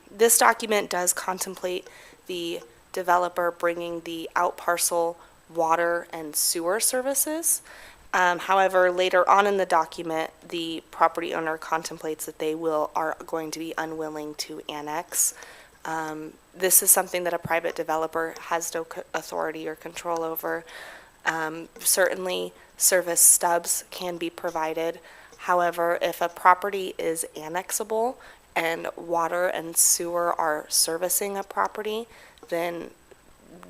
This document does contemplate the developer bringing the out parcel water and sewer services. However, later on in the document, the property owner contemplates that they are going to be unwilling to annex. This is something that a private developer has no authority or control over. Certainly, service stubs can be provided. However, if a property is annexable and water and sewer are servicing a property, then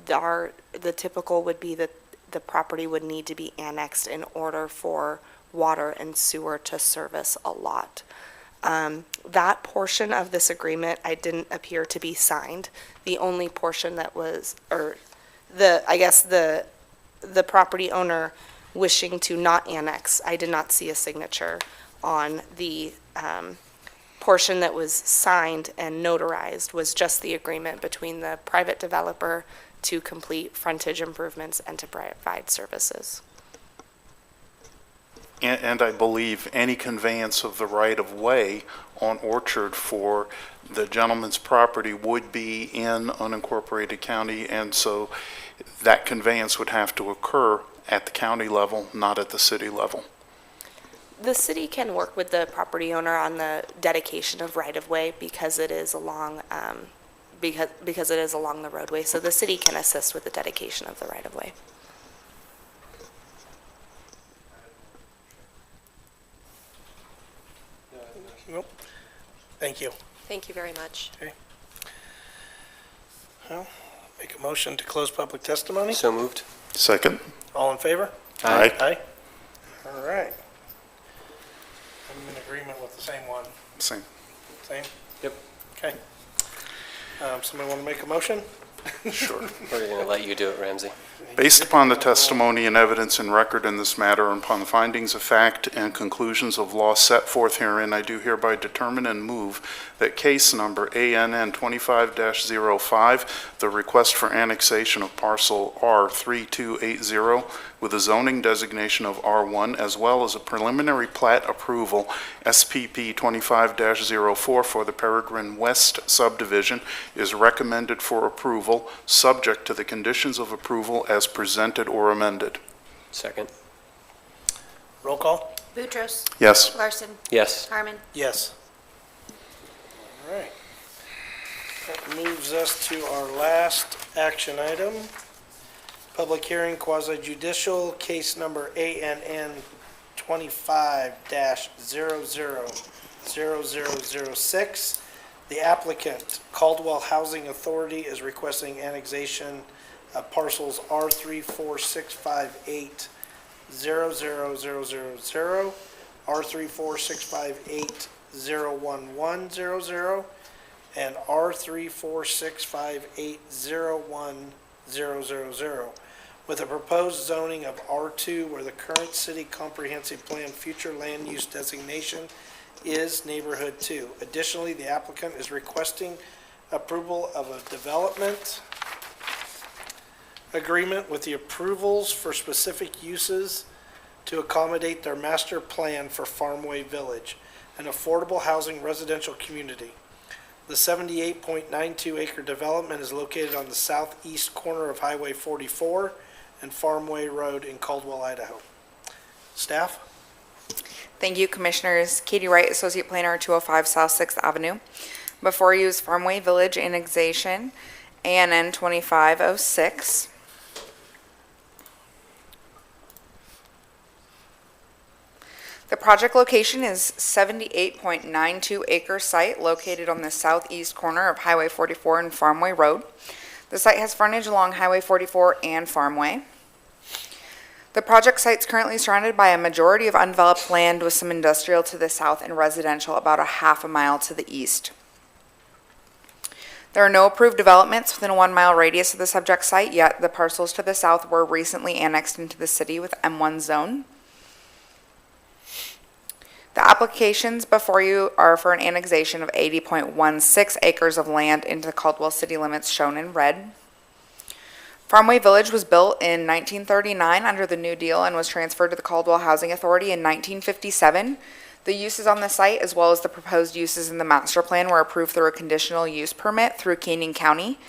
the typical would be that the property would need to be annexed in order for water and sewer to service a lot. That portion of this agreement, I didn't appear to be signed. The only portion that was, the property owner wishing to not annex, I did not see a signature on the portion that was signed and notarized was just the agreement between the private developer to complete frontage improvements and to provide services. And I believe any conveyance of the right-of-way on Orchard for the gentleman's property would be in unincorporated county, and so that conveyance would have to occur at the county level, not at the city level. The city can work with the property owner on the dedication of right-of-way because it is along because it is along the roadway, so the city can assist with the dedication of the right-of-way. Nope. Thank you. Thank you very much. Well, make a motion to close public testimony. So moved. Second? All in favor? Aye. Aye. All right. I'm in agreement with the same one. Same. Same? Yep. Okay. Somebody want to make a motion? Sure. We're going to let you do it, Ramsey. Based upon the testimony and evidence in record in this matter, and upon the findings of fact and conclusions of law set forth herein, I do hereby determine and move that case number ANN 25-05, the request for annexation of parcel R3280 with a zoning designation of R1, as well as a preliminary plat approval, SPP 25-04 for the Peregrine West subdivision, is recommended for approval, subject to the conditions of approval as presented or amended. Second. Roll call? Boutros. Yes. Larson. Yes. Harmon. Yes. All right. That moves us to our last action item. Public hearing quasi judicial, case number ANN 25-000006. The applicant, Caldwell Housing Authority, is requesting annexation of parcels R34658 00000, R34658 01100, and R34658 01400. with a proposed zoning of R2 where the current city comprehensive plan future land use designation is Neighborhood 2. Additionally, the applicant is requesting approval of a development agreement with the approvals for specific uses to accommodate their master plan for Farmway Village, an affordable housing residential community. The 78.92 acre development is located on the southeast corner of Highway 44 and Farmway Road in Caldwell, Idaho. Staff? Thank you, Commissioners. Katie Wright, Associate Planner, 205 South 6th Avenue. Before you is Farmway Village Annexation, ANN 2506. The project location is 78.92 acre site located on the southeast corner of Highway 44 and Farmway Road. The site has frontage along Highway 44 and Farmway. The project site is currently surrounded by a majority of undeveloped land with some industrial to the south and residential about a half a mile to the east. There are no approved developments within a 1 mile radius of the subject site, yet the parcels to the south were recently annexed into the city with M1 zone. The applications before you are for an annexation of 80.16 acres of land into the Caldwell city limits shown in red. Farmway Village was built in 1939 under the New Deal and was transferred to the Caldwell Housing Authority in 1957. The uses on the site, as well as the proposed uses in the master plan, were approved through a conditional use permit through Canyon County.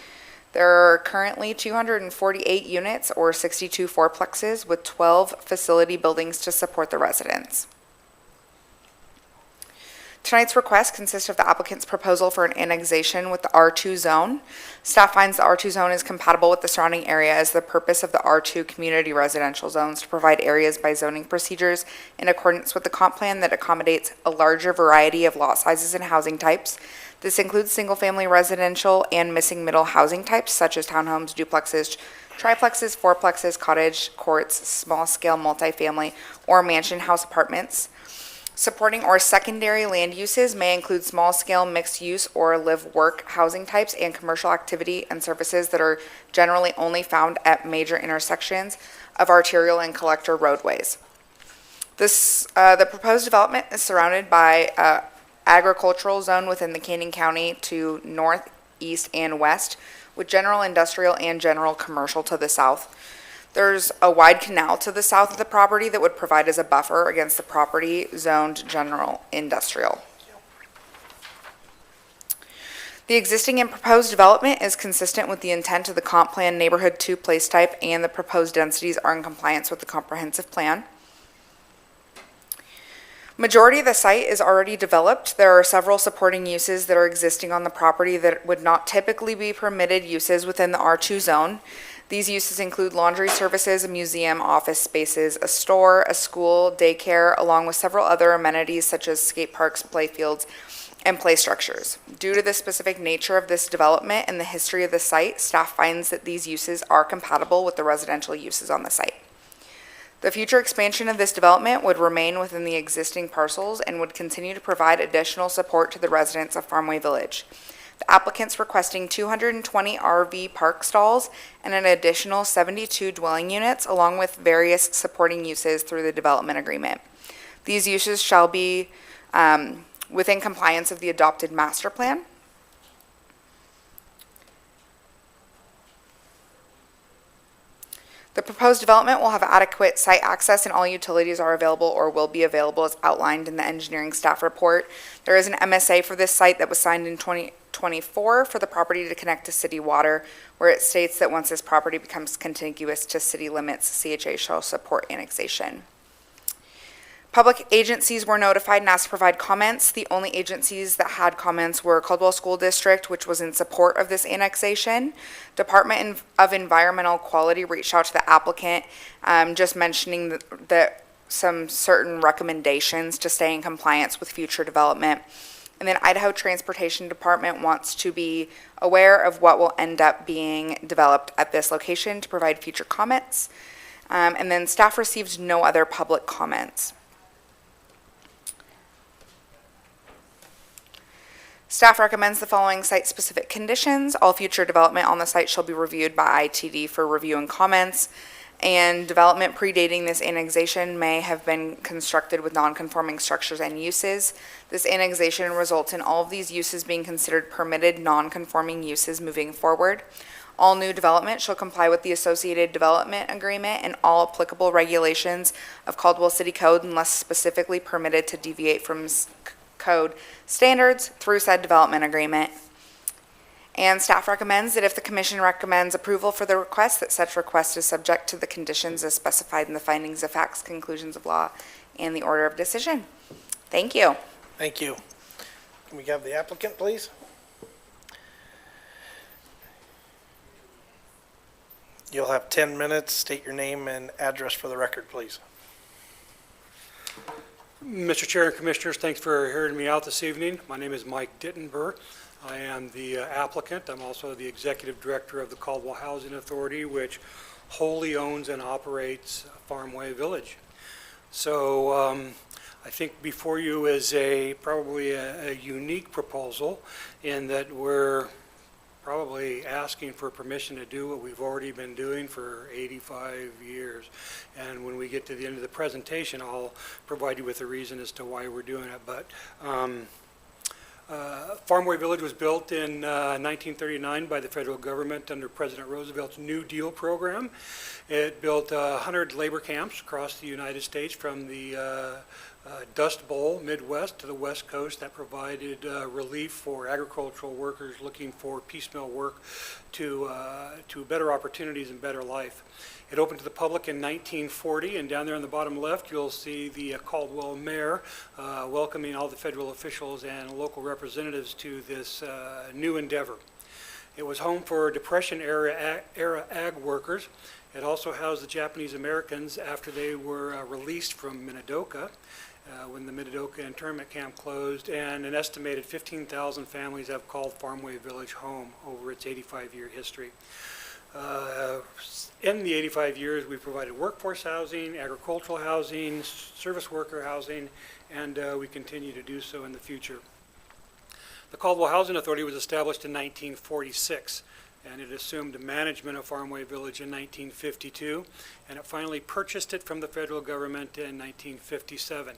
There are currently 248 units or 62 fourplexes with 12 facility buildings to support the residents. Tonight's request consists of the applicant's proposal for an annexation with the R2 zone. Staff finds the R2 zone is compatible with the surrounding area as the purpose of the R2 community residential zones to provide areas by zoning procedures in accordance with the comp plan that accommodates a larger variety of lot sizes and housing types. This includes single-family residential and missing middle housing types such as townhomes, duplexes, triplexes, fourplexes, cottage courts, small-scale multifamily, or mansion house apartments. Supporting or secondary land uses may include small-scale mixed-use or live-work housing types and commercial activity and services that are generally only found at major intersections of arterial and collector roadways. The proposed development is surrounded by an agricultural zone within the Canyon County to north, east, and west, with general industrial and general commercial to the south. There's a wide canal to the south of the property that would provide as a buffer against the property zoned general industrial. The existing and proposed development is consistent with the intent of the comp plan neighborhood 2 place type, and the proposed densities are in compliance with the comprehensive plan. Majority of the site is already developed. There are several supporting uses that are existing on the property that would not typically be permitted uses within the R2 zone. These uses include laundry services, a museum, office spaces, a store, a school, daycare, along with several other amenities such as skate parks, playfields, and play structures. Due to the specific nature of this development and the history of the site, staff finds that these uses are compatible with the residential uses on the site. The future expansion of this development would remain within the existing parcels and would continue to provide additional support to the residents of Farmway Village. The applicant's requesting 220 RV park stalls and an additional 72 dwelling units, along with various supporting uses through the development agreement. These uses shall be within compliance of the adopted master plan. The proposed development will have adequate site access and all utilities are available or will be available as outlined in the engineering staff report. There is an MSA for this site that was signed in 2024 for the property to connect to city water, where it states that once this property becomes contiguous to city limits, CHA shall support annexation. Public agencies were notified and asked to provide comments. The only agencies that had comments were Caldwell School District, which was in support of this annexation. Department of Environmental Quality reached out to the applicant, just mentioning that some certain recommendations to stay in compliance with future development. And then Idaho Transportation Department wants to be aware of what will end up being developed at this location to provide future comments. And then staff received no other public comments. Staff recommends the following site-specific conditions. All future development on the site shall be reviewed by ITD for review and comments, and development predating this annexation may have been constructed with non-conforming structures and uses. This annexation results in all of these uses being considered permitted non-conforming uses moving forward. All new development shall comply with the associated development agreement and all applicable regulations of Caldwell City Code unless specifically permitted to deviate from code standards through said development agreement. And staff recommends that if the commission recommends approval for the request, that such request is subject to the conditions as specified in the findings of facts, conclusions of law, and the order of decision. Thank you. Thank you. Can we have the applicant, please? You'll have 10 minutes. State your name and address for the record, please. Mr. Chair and Commissioners, thanks for hearing me out this evening. My name is Mike Dittenber. I am the applicant. I'm also the Executive Director of the Caldwell Housing Authority, which wholly owns and operates Farmway Village. So I think before you is probably a unique proposal in that we're probably asking for permission to do what we've already been doing for 85 years. And when we get to the end of the presentation, I'll provide you with a reason as to why we're doing it. But Farmway Village was built in 1939 by the federal government under President Roosevelt's New Deal program. It built 100 labor camps across the United States from the Dust Bowl, Midwest, to the West Coast that provided relief for agricultural workers looking for piecemeal work to better opportunities and better life. It opened to the public in 1940, and down there on the bottom left, you'll see the Caldwell mayor welcoming all the federal officials and local representatives to this new endeavor. It was home for Depression-era ag workers. It also housed the Japanese Americans after they were released from Minidoka. When the Minidoka internment camp closed, and an estimated 15,000 families have called Farmway Village home over its 85-year history. In the 85 years, we've provided workforce housing, agricultural housing, service worker housing, and we continue to do so in the future. The Caldwell Housing Authority was established in 1946. And it assumed management of Farmway Village in 1952, and it finally purchased it from the federal government in 1957.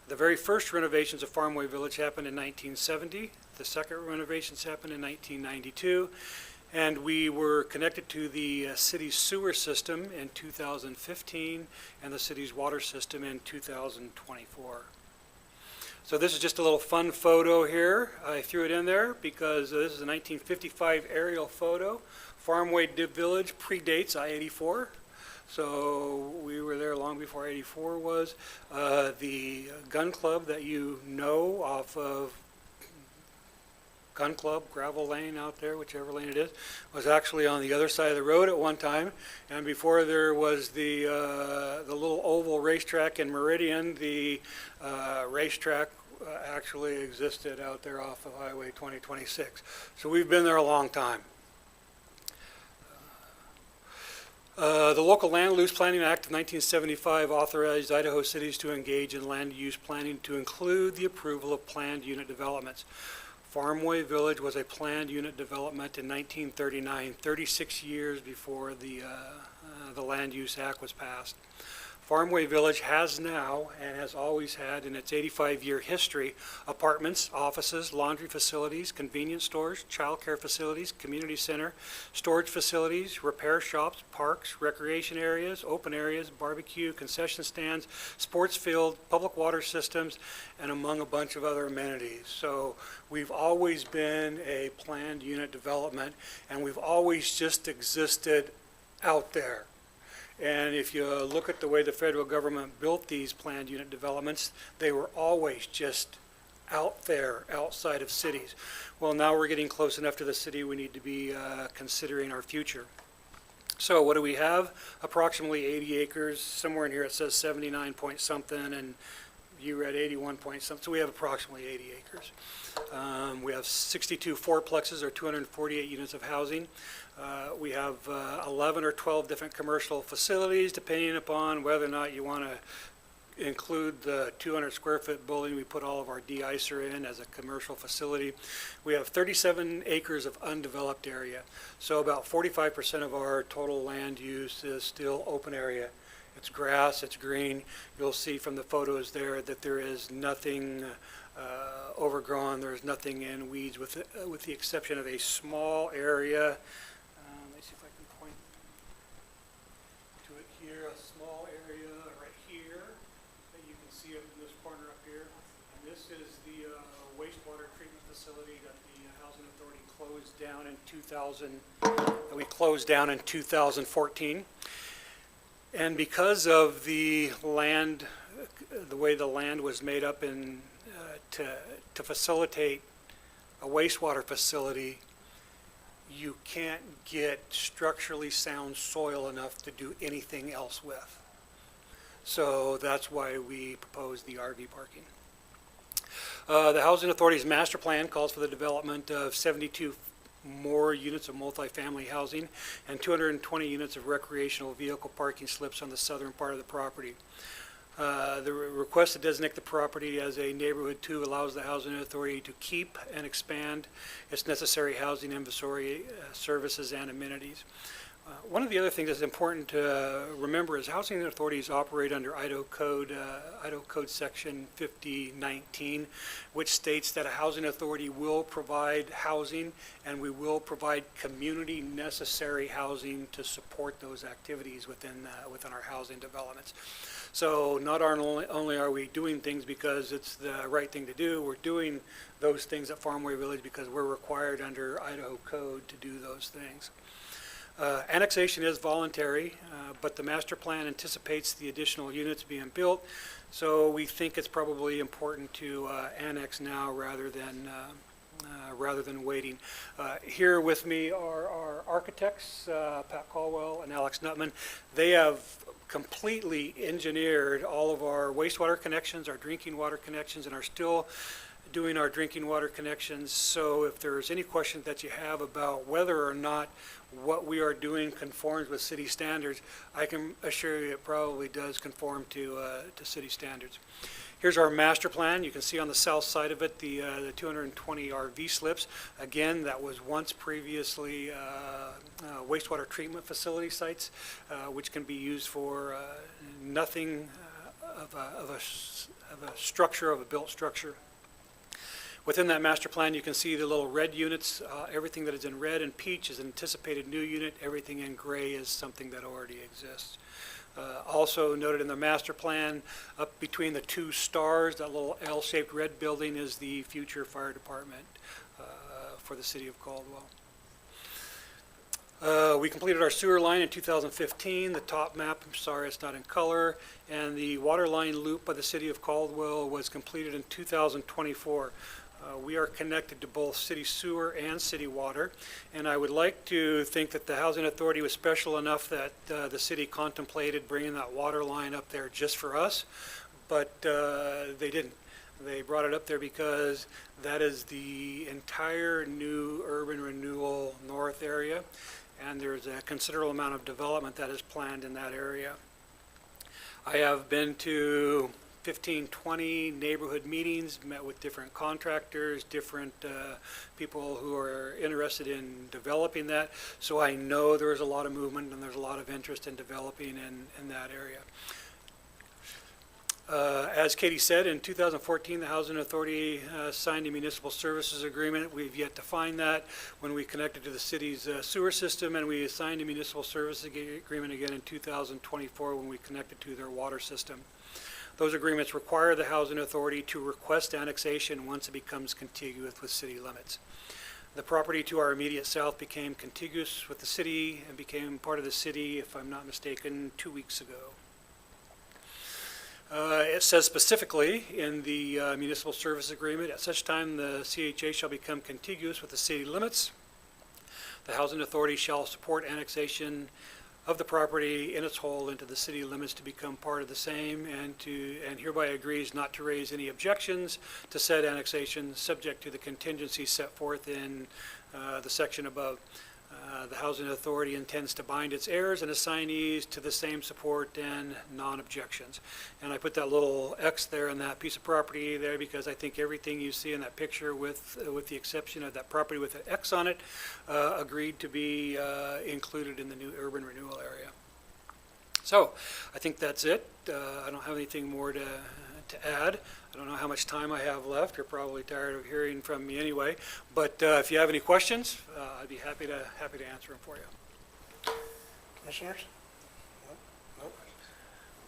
The very first renovations of Farmway Village happened in 1970. The second renovations happened in 1992. And we were connected to the city's sewer system in 2015 and the city's water system in 2024. So this is just a little fun photo here. I threw it in there because this is a 1955 aerial photo. Farmway Village predates I-84. So we were there long before 84 was. The gun club that you know off of Gun Club, gravel lane out there, whichever lane it is, was actually on the other side of the road at one time. And before there was the little oval racetrack in Meridian, the racetrack actually existed out there off of Highway 2026. So we've been there a long time. The Local Land Use Planning Act of 1975 authorized Idaho cities to engage in land use planning to include the approval of planned unit developments. Farmway Village was a planned unit development in 1939, 36 years before the Land Use Act was passed. Farmway Village has now, and has always had in its 85-year history, apartments, offices, laundry facilities, convenience stores, child care facilities, community center, storage facilities, repair shops, parks, recreation areas, open areas, barbecue, concession stands, sports field, public water systems, and among a bunch of other amenities. So we've always been a planned unit development, and we've always just existed out there. And if you look at the way the federal government built these planned unit developments, they were always just out there, outside of cities. Well, now we're getting close enough to the city, we need to be considering our future. So what do we have? Approximately 80 acres. Somewhere in here it says 79 point something, and you read 81 point something. So we have approximately 80 acres. We have 62 fourplexes, or 248 units of housing. We have 11 or 12 different commercial facilities, depending upon whether or not you want to include the 200 square foot building we put all of our de-icer in as a commercial facility. We have 37 acres of undeveloped area. So about 45% of our total land use is still open area. It's grass, it's green. You'll see from the photos there that there is nothing overgrown, there's nothing in weeds with the exception of a small area. Let me see if I can point to it here, a small area right here that you can see up in this corner up here. And this is the wastewater treatment facility that the Housing Authority closed down in 2014. And because of the land, the way the land was made up in, to facilitate a wastewater facility, you can't get structurally sound soil enough to do anything else with. So that's why we proposed the RV parking. The Housing Authority's master plan calls for the development of 72 more units of multifamily housing and 220 units of recreational vehicle parking slips on the southern part of the property. The request to designate the property as a neighborhood 2 allows the Housing Authority to keep and expand its necessary housing inventory, services, and amenities. One of the other things that's important to remember is housing authorities operate under Idaho Code Section 5019, which states that a housing authority will provide housing and we will provide community necessary housing to support those activities within our housing developments. So not only are we doing things because it's the right thing to do, we're doing those things at Farmway Village because we're required under Idaho Code to do those things. Annexation is voluntary, but the master plan anticipates the additional units being built, so we think it's probably important to annex now rather than waiting. Here with me are our architects, Pat Caldwell and Alex Nutman. They have completely engineered all of our wastewater connections, our drinking water connections, and are still doing our drinking water connections. So if there's any questions that you have about whether or not what we are doing conforms with city standards, I can assure you it probably does conform to city standards. Here's our master plan. You can see on the south side of it the 220 RV slips. Again, that was once previously wastewater treatment facility sites, which can be used for nothing of a structure, of a built structure. Within that master plan, you can see the little red units. Everything that is in red and peach is an anticipated new unit. Everything in gray is something that already exists. Also noted in the master plan, up between the two stars, that little L-shaped red building is the future fire department for the city of Caldwell. We completed our sewer line in 2015. The top map, I'm sorry it's not in color, and the water line loop by the city of Caldwell was completed in 2024. We are connected to both city sewer and city water, and I would like to think that the Housing Authority was special enough that the city contemplated bringing that water line up there just for us, but they didn't. They brought it up there because that is the entire new urban renewal north area, and there's a considerable amount of development that is planned in that area. I have been to 15, 20 neighborhood meetings, met with different contractors, different people who are interested in developing that. So I know there is a lot of movement and there's a lot of interest in developing in that area. As Katie said, in 2014, the Housing Authority signed a municipal services agreement. We've yet to find that when we connected to the city's sewer system, and we signed a municipal services agreement again in 2024 when we connected to their water system. Those agreements require the Housing Authority to request annexation once it becomes contiguous with city limits. The property to our immediate south became contiguous with the city and became part of the city, if I'm not mistaken, 2 weeks ago. It says specifically in the municipal service agreement, at such time the CHA shall become contiguous with the city limits, the Housing Authority shall support annexation of the property in its whole into the city limits to become part of the same, and hereby agrees not to raise any objections to said annexation, subject to the contingencies set forth in the section above. The Housing Authority intends to bind its heirs and assignees to the same support and non-objections. And I put that little X there on that piece of property there because I think everything you see in that picture, with the exception of that property with an X on it, agreed to be included in the new urban renewal area. So I think that's it. I don't have anything more to add. I don't know how much time I have left. You're probably tired of hearing from me anyway. But if you have any questions, I'd be happy to answer them for you. Commissioners? Nope.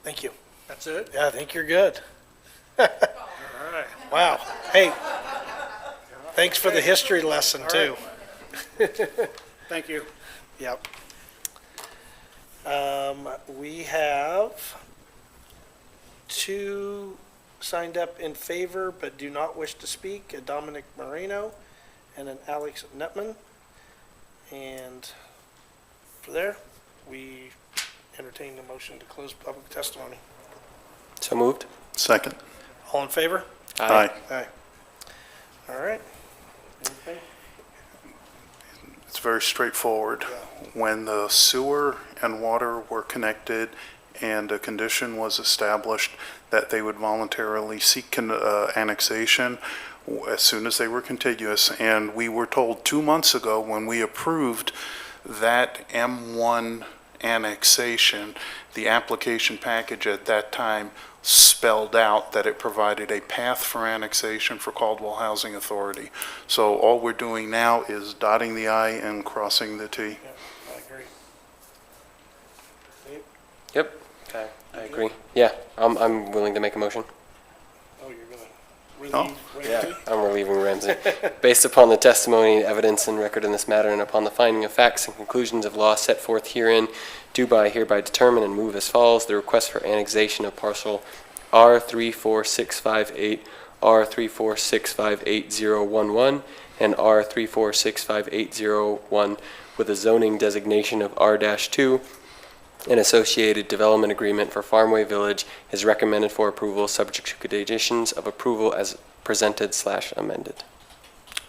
Thank you. That's it? Yeah, I think you're good. All right. Wow. Hey, thanks for the history lesson, All too. Thank you. Yep. We have 2 signed up in favor but do not wish to speak, a Dominic Moreno and an Alex Netman. And for there, we entertain the motion to close public testimony. So moved? Second. All in favor? Aye. Aye. All right. Anything? It's very straightforward. When the sewer and water were connected and a condition was established that they would voluntarily seek annexation as soon as they were contiguous, and we were told 2 months ago when we approved that M1 annexation, the application package at that time spelled out that it provided a path for annexation for Caldwell Housing Authority. So all we're doing now is dotting the I and crossing the T. Yeah, I agree. Yep. Okay, I agree. Yeah, I'm willing to make a motion. Oh, you're gonna Oh. relieve Yeah, Ramsey? I'm relieving Ramsey. Based upon the testimony, evidence, and record in this matter, and upon the finding of facts and conclusions of law set forth herein, do by hereby determine and move as follows: the request for annexation of parcel R34658, R34658.011, and R34658.001 with a zoning designation of R-2, an associated development agreement for Farmway Village is recommended for approval, subject to conditions of approval as presented/amended.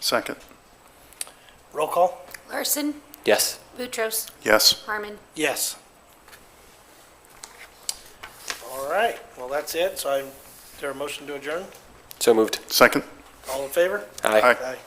Second. Roll call? Larson, Yes. Boutros, Yes. Harmon. Yes. All right, well, that's it. So is there a motion to adjourn? So moved. Second. All in favor? Aye. Aye. Aye.